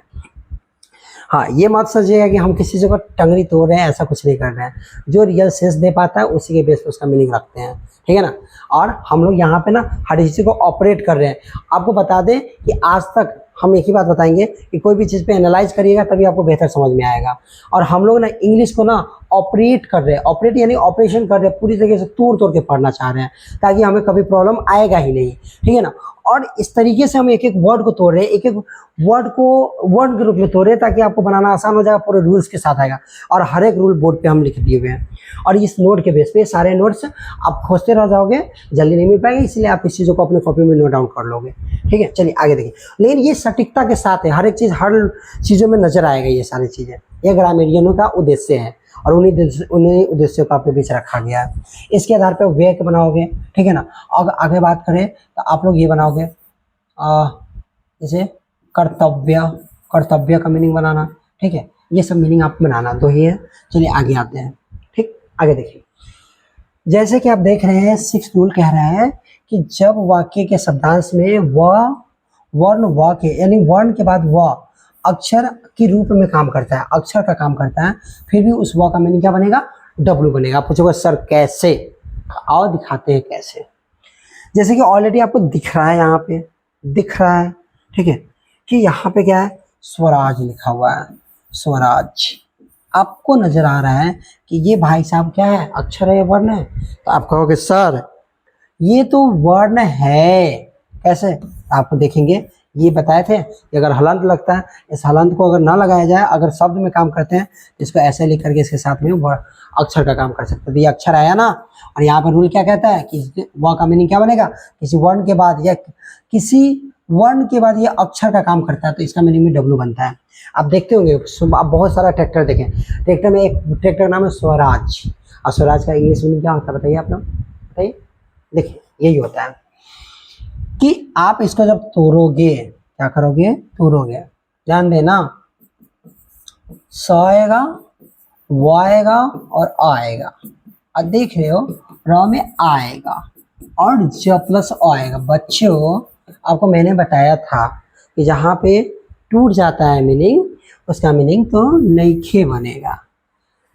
हाँ, ये मत समझिएगा कि हम किसी जगह टंगरी तोड़ रहे हैं, ऐसा कुछ नहीं कर रहे हैं। जो रियल सेंस दे पाता है उसी के बेस पर उसका मीनिंग रखते हैं, ठीक है ना। और हम लोग यहाँ पे ना हर चीज़ को ऑपरेट कर रहे हैं। आपको बता दें कि आज तक हम एक ही बात बताएंगे कि कोई भी चीज़ पे एनालाइज करिएगा तभी आपको बेहतर समझ में आएगा। और हम लोग ना इंग्लिश को ना ऑपरेट कर रहे हैं, ऑपरेट यानी ऑपरेशन कर रहे हैं, पूरी तरीके से तोड़ तोड़ के पढ़ना चाह रहे हैं ताकि हमें कभी प्रॉब्लम आएगा ही नहीं, ठीक है ना। और इस तरीके से हम एक एक वर्ड को तोड़ रहे हैं, एक एक वर्ड को वर्ड के रूप में तोड़ रहे हैं ताकि आपको बनाना आसान हो जाएगा, पूरे रूल्स के साथ आएगा। और हर एक रूल बोर्ड पे हम लिख दिए हुए हैं और इस नोट के बेस पे सारे नोट्स आप खोजते रह जाओगे, जल्दी नहीं मिल पाएंगे, इसलिए आप इस चीज़ों को अपने कॉपी में नोट डाउन कर लोगे, ठीक है। चलिए आगे देखिए, लेकिन ये सटीकता के साथ है, हर एक चीज़ हर चीज़ों में नजर आएगा, ये सारी चीज़ें, ये ग्रामेरियनों का उद्देश्य है और उन्हीं उद्देश्यों का आपके बीच रखा गया है। इसके आधार पर वे के बनाओगे, ठीक है ना। अब आगे बात करें तो आप लोग ये बनाओगे जैसे कर्तव्य, कर्तव्य का मीनिंग बनाना, ठीक है, ये सब मीनिंग आप बनाना तो ही है। चलिए आगे आते हैं, ठीक, आगे देखिए, जैसे कि आप देख रहे हैं 6 रूल कह रहा है कि जब वाक्य के शब्दांश में वर्ण व के यानी वर्ण के बाद व अक्षर के रूप में काम करता है, अक्षर का काम करता है, फिर भी उस व का मीनिंग क्या बनेगा, डब्ल्यू बनेगा। आप पूछोगे सर कैसे, आओ दिखाते हैं कैसे। जैसे कि ऑलरेडी आपको दिख रहा है, यहाँ पे दिख रहा है, ठीक है, कि यहाँ पे क्या है, स्वराज लिखा हुआ है, स्वराज। आपको नजर आ रहा है कि ये भाई साहब क्या है, अक्षर है, वर्ण है। तो आप कहोगे सर ये तो वर्ण है, कैसे, आपको देखेंगे ये बताए थे कि अगर हलंत लगता है, इस हलंत को अगर ना लगाया जाए, अगर शब्द में काम करते हैं तो इसको ऐसे लिख करके इसके साथ में अक्षर का काम कर सकते हैं। तो ये अक्षर आया ना, और यहाँ पर रूल क्या कहता है कि व का मीनिंग क्या बनेगा, किसी वर्ण के बाद या किसी वर्ण के बाद ये अक्षर का काम करता है तो इसका मीनिंग में डब्ल्यू बनता है। आप देखते होंगे, आप बहुत सारा ट्रैक्टर देखें, ट्रैक्टर में एक ट्रैक्टर का नाम है स्वराज, और स्वराज का इंग्लिश मीनिंग क्या होता है बताइए आप लोग, बताइए। देखिए यही होता है कि आप इसको जब तोड़ोगे, क्या करोगे, तोड़ोगे, ध्यान देना, स आएगा, व आएगा और आएगा, अब देख रहे हो र में आएगा और ज प्लस अ आएगा। बच्चों आपको मैंने बताया था कि जहाँ पे टूट जाता है मीनिंग, उसका मीनिंग तो नइखे बनेगा,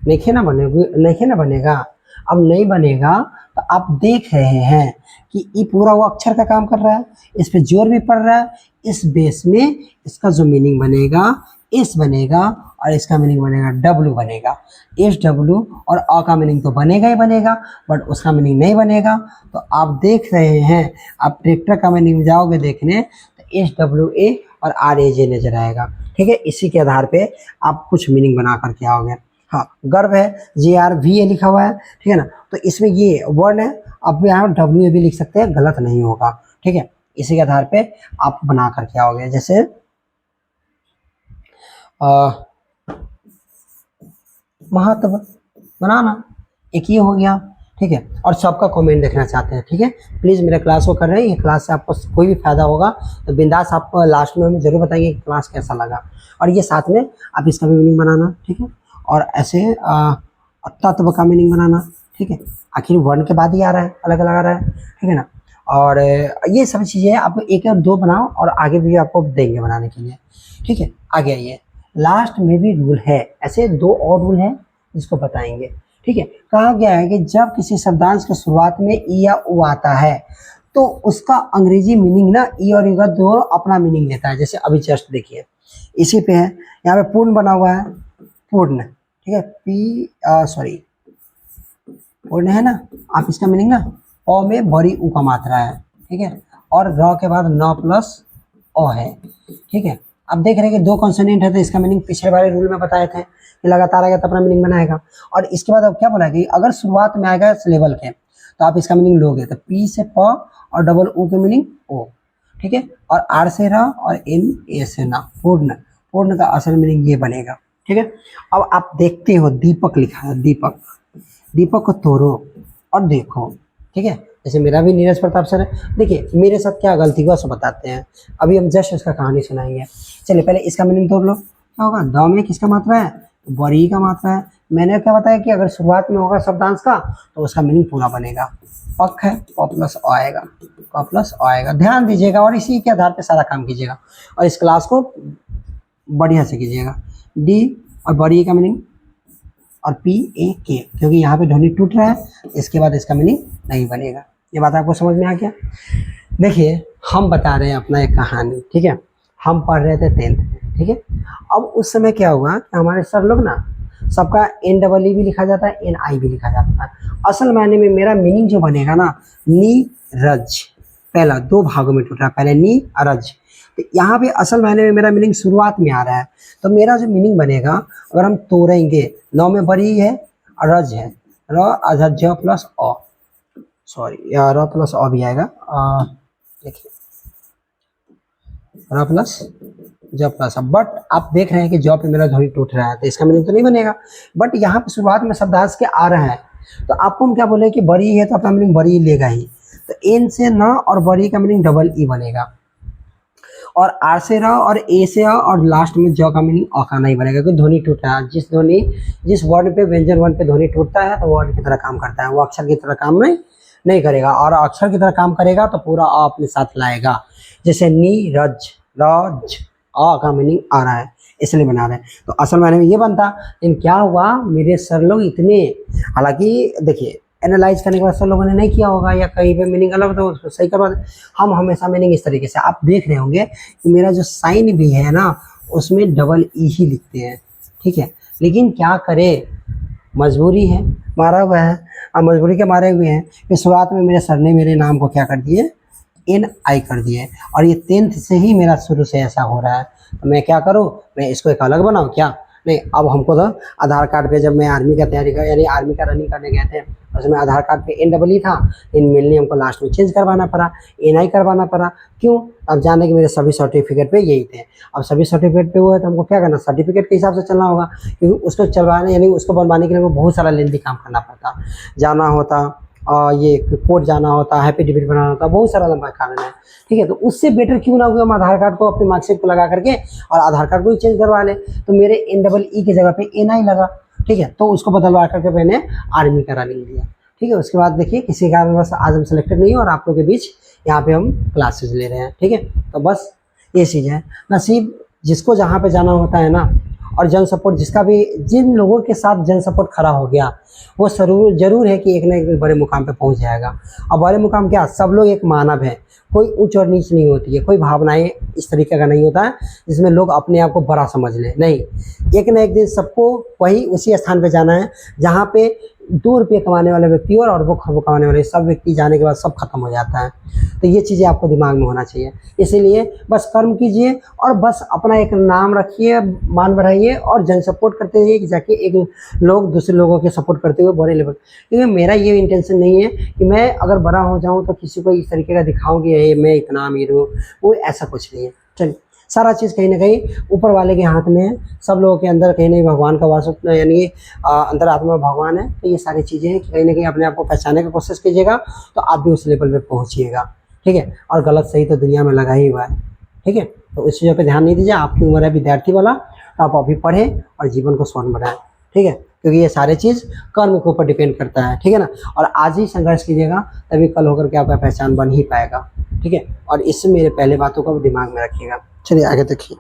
नइखे ना बनेगा, नइखे ना बनेगा। अब नहीं बनेगा तो आप देख रहे हैं कि ये पूरा वो अक्षर का काम कर रहा है, इस पे जोर भी पड़ रहा है, इस बेस में इसका जो मीनिंग बनेगा इस बनेगा और इसका मीनिंग बनेगा डब्ल्यू बनेगा। एस डब्ल्यू और अ का मीनिंग तो बनेगा ही बनेगा, बट उसका मीनिंग नहीं बनेगा। तो आप देख रहे हैं, आप ट्रैक्टर का मीनिंग जाओगे देखने तो एस डब्ल्यू ए और आर ए जे नजर आएगा, ठीक है। इसी के आधार पे आप कुछ मीनिंग बना करके आओगे। हाँ, गर्व है, जे आर वी ए लिखा हुआ है, ठीक है ना, तो इसमें ये वर्ड है, अब यहाँ डब्ल्यू ए भी लिख सकते हैं, गलत नहीं होगा, ठीक है। इसी के आधार पे आप बना करके आओगे, जैसे महत्व बनाना, एक ये हो गया, ठीक है। और सबका कमेंट देखना चाहते हैं, ठीक है, प्लीज़ मेरे क्लास को कर रहे हैं, ये क्लास से आपको कोई भी फायदा होगा तो बिंदास आप लास्ट में हमें जरूर बताइए कि क्लास कैसा लगा। और ये साथ में आप इसका भी मीनिंग बनाना, ठीक है, और ऐसे तत्व का मीनिंग बनाना, ठीक है, आखिर वर्ण के बाद ही आ रहा है, अलग अलग आ रहा है, ठीक है ना। और ये सब चीज़ें आप एक और दो बनाओ और आगे भी आपको देंगे बनाने के लिए, ठीक है। आगे आइए, लास्ट में भी रूल है, ऐसे 2 और रूल हैं जिसको बताएंगे, ठीक है। कहा गया है कि जब किसी शब्दांश के शुरुआत में ई या उ आता है तो उसका अंग्रेजी मीनिंग ना ई और यू का दोनों अपना मीनिंग लेता है। जैसे अभी जस्ट देखिए इसी पे है, यहाँ पे पूर्ण बना हुआ है, पूर्ण, ठीक है, पूर्ण है ना, आप इसका मीनिंग ना अ में बड़ी उ का मात्रा है, ठीक है, और र के बाद न प्लस अ है, ठीक है। अब देख रहे हैं कि 2 कॉन्सोनेंट है तो इसका मीनिंग पिछले वाले रूल में बताए थे कि लगातार आएगा तो अपना मीनिंग बनाएगा। और इसके बाद अब क्या बोला कि अगर शुरुआत में आएगा लेवल के तो आप इसका मीनिंग लोगे, तो पी से प और डबल ऊ के मीनिंग ओ, ठीक है, और आर से र और एन ए से ना, पूर्ण, पूर्ण का असल मीनिंग ये बनेगा, ठीक है। अब आप देखते हो दीपक लिखा है, दीपक, दीपक को तोड़ो और देखो, ठीक है। जैसे मेरा भी नीरज प्रताप सर है, देखिए मेरे साथ क्या गलती हुआ सब बताते हैं। अभी हम जस्ट उसका कहानी सुनाएंगे। चलिए पहले इसका मीनिंग तोड़ लो, क्या होगा? द में किसका मात्रा है? बरी का मात्रा है। मैंने क्या बताया कि अगर शुरुआत में होगा शब्दांश का तो उसका मीनिंग पूरा बनेगा। पक है, प प्लस अ आएगा, क प्लस अ आएगा। ध्यान दीजिएगा और इसी के आधार पे सारा काम कीजिएगा और इस क्लास को बढ़िया से कीजिएगा। डी और बड़ी का मीनिंग और पी ए के, क्योंकि यहाँ पे ध्वनि टूट रहा है, इसके बाद इसका मीनिंग नहीं बनेगा। ये बात आपको समझ में आ गया? देखिए हम बता रहे हैं अपना एक कहानी, ठीक है। हम पढ़ रहे थे 10th में, ठीक है। अब उस समय क्या हुआ कि हमारे सर लोग ना, सबका NEE भी लिखा जाता है, NI भी लिखा जाता है। असल मायने में मेरा मीनिंग जो बनेगा ना, नीरज, पहला 2 भागों में टूट रहा है, पहले नी और रज। तो यहाँ पे असल मायने में मेरा मीनिंग शुरुआत में आ रहा है, तो मेरा जो मीनिंग बनेगा अगर हम तोड़ेंगे, 9 में बड़ी है और रज है, र ज प्लस अ, सॉरी र प्लस अ भी आएगा, देखिए र प्लस ज प्लस अ। बट आप देख रहे हैं कि ज पे मेरा ध्वनि टूट रहा है, तो इसका मीनिंग तो नहीं बनेगा। बट यहाँ पे शुरुआत में शब्दांश के आ रहा है, तो आपको हम क्या बोले कि बड़ी है तो अपना मीनिंग बड़ी लेगा ही। तो एन से न और बड़ी का मीनिंग डबल ई बनेगा, और आर से र और ए से अ और लास्ट में ज का मीनिंग अ का नहीं बनेगा, क्योंकि ध्वनि टूटा है। जिस वर्ड पे, व्यंजन वर्ण पे ध्वनि टूटता है तो वो वर्ड की तरह काम करता है, वो अक्षर की तरह काम नहीं करेगा। और अक्षर की तरह काम करेगा तो पूरा अ अपने साथ लाएगा। जैसे नी रज, रज, अ का मीनिंग आ रहा है, इसलिए बना रहे हैं। तो असल मायने में ये बनता, लेकिन क्या हुआ, मेरे सर लोग इतने, हालांकि देखिए एनालाइज करने के बाद सर लोगों ने नहीं किया होगा या कहीं पे मीनिंग अलग तो उसको सही करवा दें। हम हमेशा मीनिंग इस तरीके से, आप देख रहे होंगे कि मेरा जो साइन भी है ना, उसमें डबल ई ही लिखते हैं, ठीक है। लेकिन क्या करें, मजबूरी है, मारा हुआ है। अब मजबूरी के मारे हुए हैं कि शुरुआत में मेरे सर ने मेरे नाम को क्या कर दिए, NI कर दिए, और ये 10th से ही मेरा शुरू से ऐसा हो रहा है। तो मैं क्या करूँ, मैं इसको एक अलग बनाऊँ क्या? नहीं, अब हमको तो आधार कार्ड पे, जब मैं आर्मी का तैयारी कर, यानी आर्मी का रनिंग करने गए थे, उसमें आधार कार्ड पे NEE था, इन मेनली हमको लास्ट में चेंज करवाना पड़ा, NI करवाना पड़ा। क्यों? अब जाने कि मेरे सभी सर्टिफिकेट पे यही थे। अब सभी सर्टिफिकेट पे वो है तो हमको क्या करना, सर्टिफिकेट के हिसाब से चलना होगा, क्योंकि उसको चलवाने, यानी उसको बनवाने के लिए हमको बहुत सारा लेंथी काम करना पड़ता, जाना होता, ये कोर्ट जाना होता, हैप्पी डिबिट बनाना होता, बहुत सारा लंबा कारण है, ठीक है। तो उससे बेटर क्यों ना हुआ हम आधार कार्ड को अपनी मार्कशीट को लगा करके और आधार कार्ड को ही चेंज करवा लें। तो मेरे NEE की जगह पे NI लगा, ठीक है। तो उसको बदलवा करके मैंने आर्मी का रनिंग लिया, ठीक है। उसके बाद देखिए किसी कारण बस आज हम सेलेक्टेड नहीं है और आप लोगों के बीच यहाँ पे हम क्लासेज ले रहे हैं, ठीक है। तो बस ये चीज़ है, नसीब जिसको जहाँ पे जाना होता है ना, और जन सपोर्ट जिसका भी, जिन लोगों के साथ जन सपोर्ट खड़ा हो गया, वो जरूर है कि एक ना एक बड़े मुकाम पे पहुंच जाएगा। और बड़े मुकाम क्या, सब लोग एक मानव है, कोई उच्च और नीच नहीं होती है, कोई भावनाएं इस तरीके का नहीं होता है जिसमें लोग अपने आप को बड़ा समझ लें। नहीं, एक ना एक दिन सबको वही उसी स्थान पे जाना है जहाँ पे 2 रुपये कमाने वाले व्यक्ति और अरबों खरबों कमाने वाले सब व्यक्ति जाने के बाद सब खत्म हो जाता है। तो ये चीज़ें आपको दिमाग में होना चाहिए। इसीलिए बस कर्म कीजिए और बस अपना एक नाम रखिए, मान बढ़ाइए और जन सपोर्ट करते रहिए कि जाके एक लोग दूसरे लोगों के सपोर्ट करते हुए बड़े लेवल। क्योंकि मेरा ये इंटेंशन नहीं है कि मैं अगर बड़ा हो जाऊँ तो किसी को इस तरीके का दिखाऊँ कि ये मैं इतना अमीर हूँ, वो ऐसा कुछ नहीं है। चलिए, सारा चीज़ कहीं ना कहीं ऊपर वाले के हाथ में है। सब लोगों के अंदर कहीं ना कहीं भगवान का वास, यानी अंतरात्मा भगवान है। तो ये सारी चीज़ें हैं कि कहीं ना कहीं अपने आप को पहचानने की कोशिश कीजिएगा तो आप भी उस लेवल पे पहुंचिएगा, ठीक है। और गलत सही तो दुनिया में लगा ही हुआ है, ठीक है। तो उस चीज़ों पे ध्यान नहीं दीजिए। आपकी उम्र है विद्यार्थी वाला, तो आप अभी पढ़ें और जीवन को स्वर्ण बनाएं, ठीक है। क्योंकि ये सारे चीज़ कर्म के ऊपर डिपेंड करता है, ठीक है ना। और आज ही संघर्ष कीजिएगा तभी कल होकर के आपका पहचान बन ही पाएगा, ठीक है। और इससे मेरे पहले बातों को दिमाग में रखिएगा। चलिए आगे देखिए,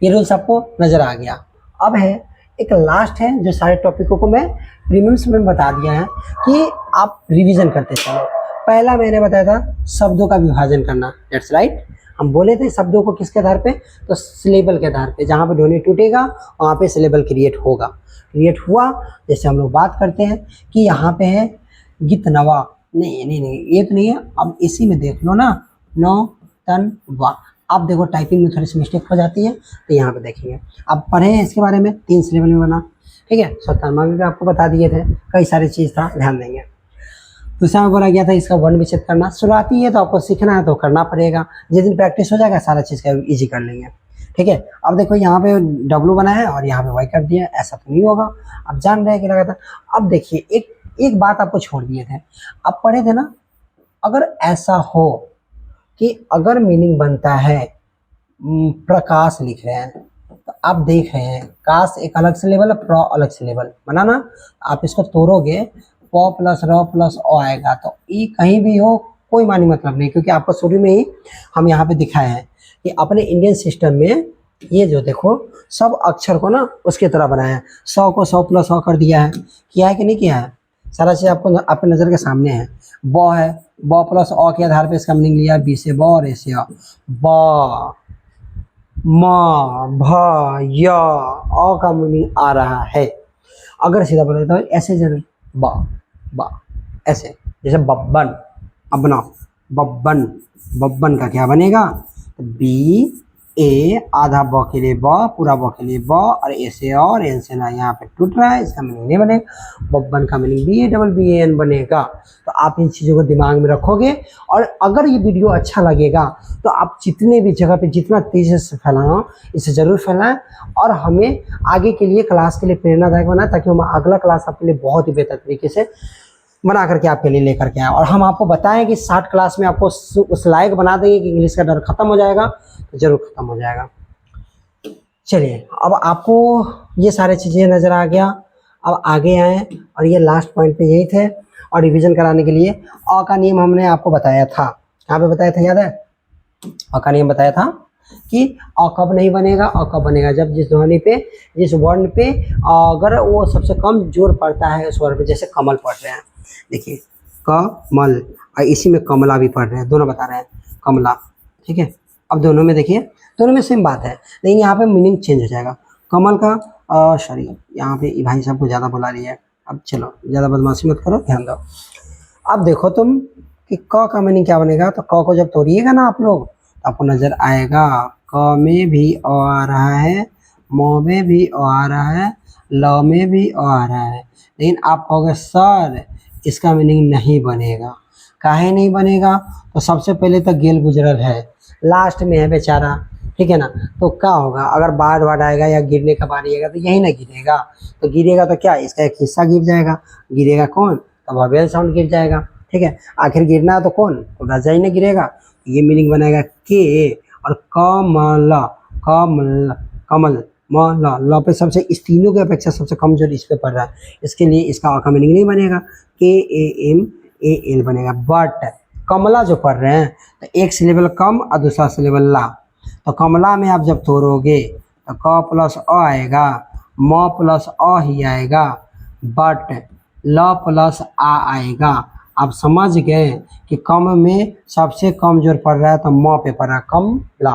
ये रूल्स आपको नजर आ गया। अब है एक लास्ट है जो सारे टॉपिकों को मैं प्रीमियम्स में बता दिया है कि आप रिवीजन करते चलो। पहला मैंने बताया था शब्दों का विभाजन करना, दैट्स राइट। हम बोले थे शब्दों को किसके आधार पे, तो सिलेबल के आधार पे, जहाँ पे ध्वनि टूटेगा वहाँ पे सिलेबल क्रिएट होगा। क्रिएट हुआ, जैसे हम लोग बात करते हैं कि यहाँ पे है गित नवा, नहीं ये तो नहीं है। अब इसी में देख लो ना, नौ तन वा, आप देखो टाइपिंग में थोड़ी सी मिस्टेक हो जाती है, तो यहाँ पे देखिए। आप पढ़े हैं इसके बारे में, 3 सिलेबल में बना, ठीक है। स्वतंत्र में भी आपको बता दिए थे, कई सारी चीज़ था, ध्यान देंगे। दूसरा में बोला गया था इसका वर्ण विच्छेद करना, शुरुआती है तो आपको सीखना है तो करना पड़ेगा। जिस दिन प्रैक्टिस हो जाएगा सारा चीज़ का ईजी कर लेंगे। ठीक है। अब देखो यहाँ पे W बना है और यहाँ पे Y कर दिया, ऐसा तो नहीं होगा। अब जान रहे हैं कि लगा था। अब देखिए एक बात आपको छोड़ दिए थे, आप पढ़े थे ना, अगर ऐसा हो कि अगर मीनिंग बनता है प्रकाश लिख रहे हैं, तो आप देख रहे हैं काश एक अलग से लेवल है, प्र अलग से लेवल बना ना, आप इसको तोड़ोगे प प्लस र प्लस अ आएगा, तो ई कहीं भी हो कोई मानी मतलब नहीं, क्योंकि आपको शुरू में ही हम यहाँ पे दिखाए हैं कि अपने इंडियन सिस्टम में ये जो देखो सब अक्षर को ना उसकी तरह बनाया है। 100 को 100 प्लस अ कर दिया है, किया है कि नहीं किया है, सारा चीज़ आपको आपके नज़र के सामने है। ब है, ब प्लस अ के आधार पर इसका मीनिंग लिया, बी से ब और ए से अ, ब म भ य अ का मीनिंग आ रहा है। अगर सीधा बोले तो ऐसे जरूर ब ऐसे, जैसे बब्बन, अब बनाओ बब्बन, बब्बन का क्या बनेगा, बी ए आधा ब के लिए ब, पूरा ब के लिए ब, और ए से और एन से ना यहाँ पे टूट रहा है, इसका मीनिंग नहीं बनेगा। बब्बन का मीनिंग BABBAN बनेगा। तो आप इन चीज़ों को दिमाग में रखोगे, और अगर ये वीडियो अच्छा लगेगा तो आप जितने भी जगह पे जितना तेज़ी से फैलाओ, इसे ज़रूर फैलाएं, और हमें आगे के लिए क्लास के लिए प्रेरणादायक बनाएं, ताकि हम अगला क्लास आपके लिए बहुत ही बेहतर तरीके से बना करके आपके लिए लेकर के आए। और हम आपको बताएं कि 60 क्लास में आपको उस लायक बना देंगे कि इंग्लिश का डर खत्म हो जाएगा, तो ज़रूर खत्म हो जाएगा। चलिए, अब आपको ये सारी चीज़ें नज़र आ गया। अब आगे आए, और ये लास्ट पॉइंट पे यही थे, और रिवीजन कराने के लिए अ का नियम हमने आपको बताया था, कहाँ पे बताया था याद है, अ का नियम बताया था कि अ कब नहीं बनेगा, अ कब बनेगा, जब जिस ध्वनि पे जिस वर्ण पे अगर वो सबसे कम जोर पड़ता है उस वर्ण पे, जैसे कमल पढ़ रहे हैं, देखिए कमल, और इसी में कमला भी पढ़ रहे हैं, दोनों बता रहे हैं कमला, ठीक है। अब दोनों में देखिए, दोनों में सेम बात है, लेकिन यहाँ पे मीनिंग चेंज हो जाएगा। कमल का सॉरी, यहाँ पे भाई साहब को ज़्यादा बुला रही है, अब चलो ज़्यादा बदमाशी मत करो, ध्यान दो। अब देखो तुम कि क का मीनिंग क्या बनेगा, तो क को जब तोड़िएगा ना आप लोग, तो आपको नज़र आएगा क में भी अ आ रहा है, म में भी अ आ रहा है, ल में भी अ आ रहा है, लेकिन आप कहोगे सर इसका मीनिंग नहीं बनेगा। काहे नहीं बनेगा, तो सबसे पहले तो गेल गुजरल है, लास्ट में है बेचारा, ठीक है ना, तो क्या होगा, अगर बाढ़ आएगा या गिरने का बारी आएगा तो यही ना गिरेगा, तो गिरेगा तो क्या इसका एक हिस्सा गिर जाएगा, गिरेगा कौन, तो वोवेल साउंड गिर जाएगा, ठीक है। आखिर गिरना है तो कौन, तो राजा ही ना गिरेगा। ये मीनिंग बनेगा के, और कमल, कमल कमल म ल पे सबसे, इस तीनों की अपेक्षा सबसे कम जोर इस पे पड़ रहा है, इसके लिए इसका अ का मीनिंग नहीं बनेगा, KAMAL बनेगा। बट कमला जो पढ़ रहे हैं, तो एक सिलेबल कम और दूसरा सिलेबल ला, तो कमला में आप जब तोड़ोगे तो क प्लस अ आएगा, म प्लस अ ही आएगा, बट ल प्लस आ आएगा। आप समझ गए कि कम में सबसे कम जोर पड़ रहा है, तो म पे पड़ रहा है, कमला,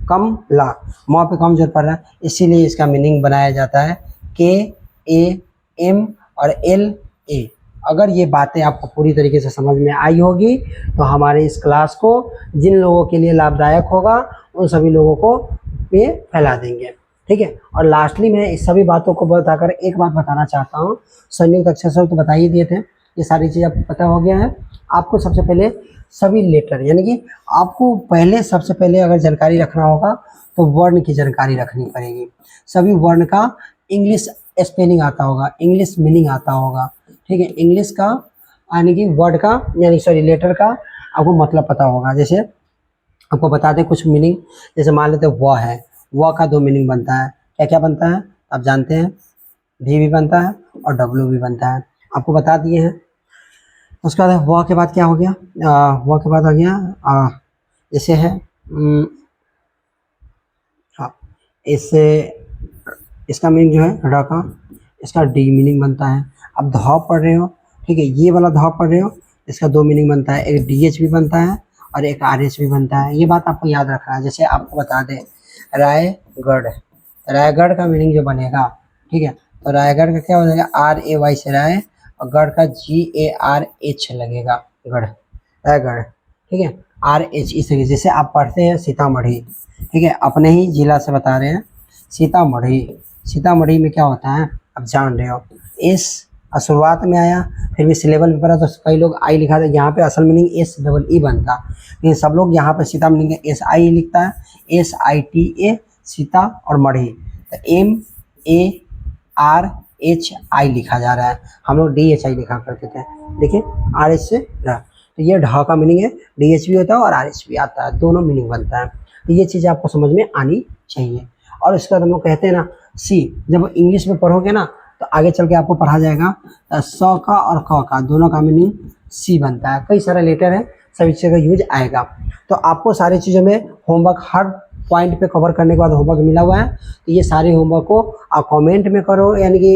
कमला, म पे कम जोर पड़ रहा है, इसीलिए इसका मीनिंग बनाया जाता है KAM और LA। अगर ये बातें आपको पूरी तरीके से समझ में आई होगी, तो हमारे इस क्लास को जिन लोगों के लिए लाभदायक होगा उन सभी लोगों को ये फैला देंगे, ठीक है। और लास्टली मैं इस सभी बातों को बताकर एक बात बताना चाहता हूँ, संयुक्त अक्षर शब्द तो बता ही दिए थे, ये सारी चीज़ आपको पता हो गया है। आपको सबसे पहले सभी लेटर, यानी कि आपको पहले सबसे पहले अगर जानकारी रखना होगा तो वर्ण की जानकारी रखनी पड़ेगी। सभी वर्ण का इंग्लिश स्पेलिंग आता होगा, इंग्लिश मीनिंग आता होगा, ठीक है। इंग्लिश का यानी कि वर्ड का, यानी सॉरी लेटर का आपको मतलब पता होगा। जैसे आपको बता दें कुछ मीनिंग, जैसे मान लेते हैं व है, व का 2 मीनिंग बनता है, क्या क्या बनता है आप जानते हैं, भी बनता है और W भी बनता है, आपको बता दिए हैं। उसके बाद व के बाद क्या हो गया, व के बाद आ गया जैसे है हाँ, इससे इसका मीनिंग जो है र का, इसका D मीनिंग बनता है। अब ध पढ़ रहे हो, ठीक है, ये वाला ध पढ़ रहे हो, इसका 2 मीनिंग बनता है, एक DH भी बनता है और एक RH भी बनता है, ये बात आपको याद रखना है। जैसे आपको बता दें रायगढ़, रायगढ़ का मीनिंग जो बनेगा, ठीक है, तो रायगढ़ का क्या हो जाएगा, RAY से राय, और गढ़ का GARH लगेगा, गढ़, रायगढ़, ठीक है, RH। इस तरीके जैसे आप पढ़ते हैं सीतामढ़ी, ठीक है, अपने ही जिला से बता रहे हैं सीतामढ़ी, सीतामढ़ी में क्या होता है आप जान रहे हो, इस शुरुआत में आया, फिर भी सिलेबल में पढ़ा तो कई लोग आई लिखा था, यहाँ पे असल मीनिंग SEE बनता, लेकिन सब लोग यहाँ पे सीता मीनिंग SI लिखता है, SITA सीता और मढ़ी, तो MARHI लिखा जा रहा है, हम लोग DHI लिखा करते थे। देखिए RH से ढ, तो ये ढ का मीनिंग है, DH भी होता है और RH भी आता है, दोनों मीनिंग बनता है। तो ये चीज़ आपको समझ में आनी चाहिए। और इसके बाद हम लोग कहते हैं ना सी, जब इंग्लिश में पढ़ोगे ना तो आगे चल के आपको पढ़ा जाएगा स का और क का दोनों का मीनिंग सी बनता है। कई सारे लेटर है, सभी चीज़ का यूज आएगा। तो आपको सारी चीज़ों में होमवर्क हर पॉइंट पे कवर करने के बाद होमवर्क मिला हुआ है, तो ये सारे होमवर्क को आप कमेंट में करो, यानी कि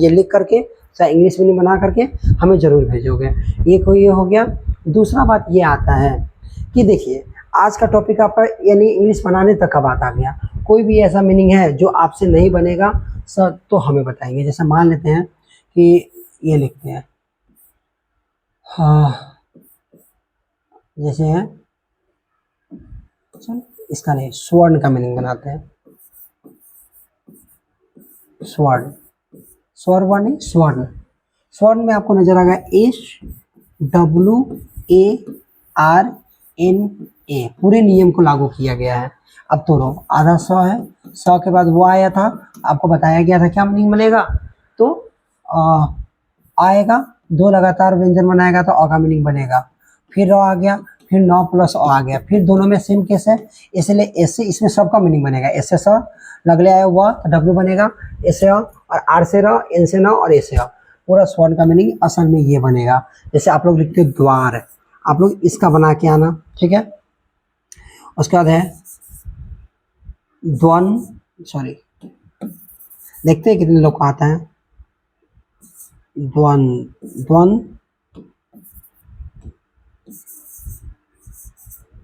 ये लिख करके चाहे इंग्लिश मीडियम बना करके हमें ज़रूर भेजोगे। ये हो गया। दूसरा बात ये आता है कि देखिए आज का टॉपिक आपका यानी इंग्लिश बनाने तक का बात आ गया। कोई भी ऐसा मीनिंग है जो आपसे नहीं बनेगा सर तो हमें बताएंगे। जैसे मान लेते हैं कि ये लिखते हैं, हाँ जैसे है, चल इसका नहीं, स्वर्ण का मीनिंग बनाते हैं। स्वर्ण, स्वर्ण नहीं स्वर्ण, स्वर्ण में आपको नजर आ गया SWARNA, पूरे नियम को लागू किया गया है। अब तो रो आधा सौ है, 100 के बाद वो आया था, आपको बताया गया था क्या मीनिंग बनेगा, तो आएगा, दो लगातार व्यंजन बनाएगा तो अ का मीनिंग बनेगा। फिर र आ गया, फिर 9 + अ आ गया, फिर दोनों में सेम केस है, इसलिए ऐसे इसमें सबका मीनिंग बनेगा। ऐसे स लगले आया हुआ तो W बनेगा, ऐसे और R से र, N से न और ए से अ, पूरा स्वर्ण का मीनिंग असल में ये बनेगा। जैसे आप लोग लिखते द्वार, आप लोग इसका बना के आना, ठीक है। उसके बाद है द्वंद, सॉरी देखते हैं कितने लोग को आता है, द्वंद, द्वंद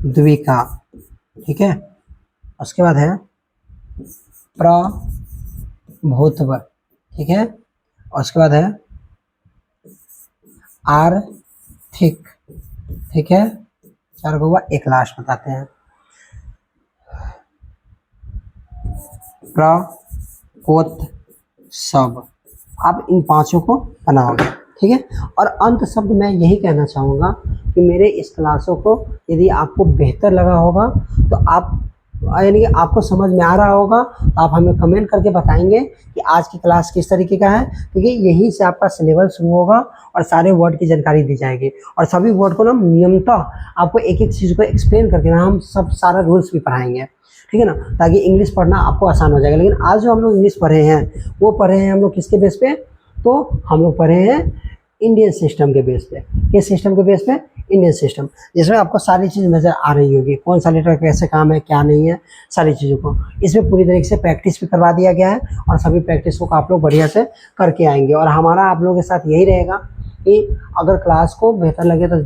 द्विका, ठीक है। उसके बाद है प्रभुत्व, ठीक है। उसके बाद है आर्थिक, ठीक है। 4 को हुआ, एक लास्ट बताते हैं, प्रकोत्सव। आप इन 5 को बनाओगे, ठीक है। और अंत शब्द मैं यही कहना चाहूँगा कि मेरे इस क्लासों को यदि आपको बेहतर लगा होगा तो आप यानी कि आपको समझ में आ रहा होगा तो आप हमें कमेंट करके बताएंगे कि आज की क्लास किस तरीके का है, क्योंकि यहीं से आपका सिलेबस शुरू होगा और सारे वर्ड की जानकारी दी जाएगी। और सभी वर्ड को ना नियमतः आपको एक एक चीज़ को एक्सप्लेन करके ना हम सब सारा रूल्स भी पढ़ाएंगे, ठीक है ना, ताकि इंग्लिश पढ़ना आपको आसान हो जाएगा। लेकिन आज जो हम लोग इंग्लिश पढ़े हैं वो पढ़े हैं हम लोग किसके बेस पे, तो हम लोग पढ़े हैं इंडियन सिस्टम के बेस पे। किस सिस्टम के बेस पे, इंडियन सिस्टम, जिसमें आपको सारी चीज़ नज़र आ रही होगी, कौन सा लेटर कैसे काम है क्या नहीं है, सारी चीज़ों को इसमें पूरी तरीके से प्रैक्टिस भी करवा दिया गया है और सभी प्रैक्टिस को आप लोग बढ़िया से करके आएंगे। और हमारा आप लोगों के साथ यही रहेगा कि अगर क्लास को बेहतर लगे तो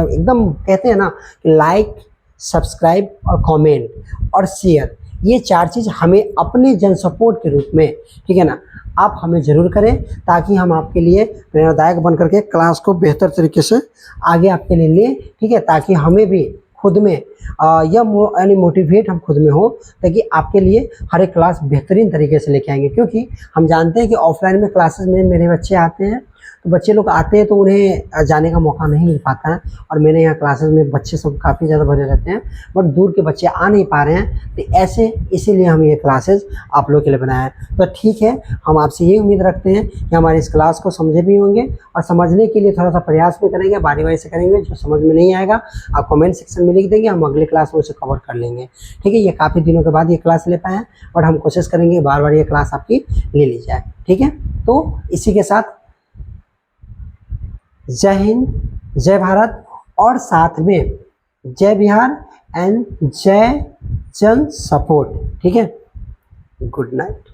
एकदम कहते हैं ना कि लाइक, सब्सक्राइब और कमेंट और शेयर, ये 4 चीज़ हमें अपने जन सपोर्ट के रूप में, ठीक है ना, आप हमें ज़रूर करें ताकि हम आपके लिए प्रेरणादायक बन करके क्लास को बेहतर तरीके से आगे आपके लिए लें, ठीक है, ताकि हमें भी खुद में यानी मोटिवेट हम खुद में हो, ताकि आपके लिए हर एक क्लास बेहतरीन तरीके से लेके आएंगे। क्योंकि हम जानते हैं कि ऑफलाइन में क्लासेस में मेरे बच्चे आते हैं, तो बच्चे लोग आते हैं तो उन्हें जाने का मौका नहीं मिल पाता है, और मेरे यहाँ क्लासेस में बच्चे सब काफ़ी ज़्यादा भरे रहते हैं, बट दूर के बच्चे आ नहीं पा रहे हैं, तो ऐसे इसीलिए हम ये क्लासेस आप लोगों के लिए बनाए हैं। तो ठीक है, हम आपसे ये उम्मीद रखते हैं कि हमारी इस क्लास को समझे भी होंगे और समझने के लिए थोड़ा सा प्रयास भी करेंगे, बारी बारी से करेंगे। जो समझ में नहीं आएगा आप कमेंट सेक्शन में लिख देंगे, हम अगले क्लास में उसे कवर कर लेंगे, ठीक है। ये काफ़ी दिनों के बाद ये क्लास ले पाए हैं, बट हम कोशिश करेंगे बार बार ये क्लास आपकी ले ली जाए, ठीक है। तो इसी के साथ जय हिंद, जय भारत और साथ में जय बिहार एंड जय जन सपोर्ट, ठीक है। Good night.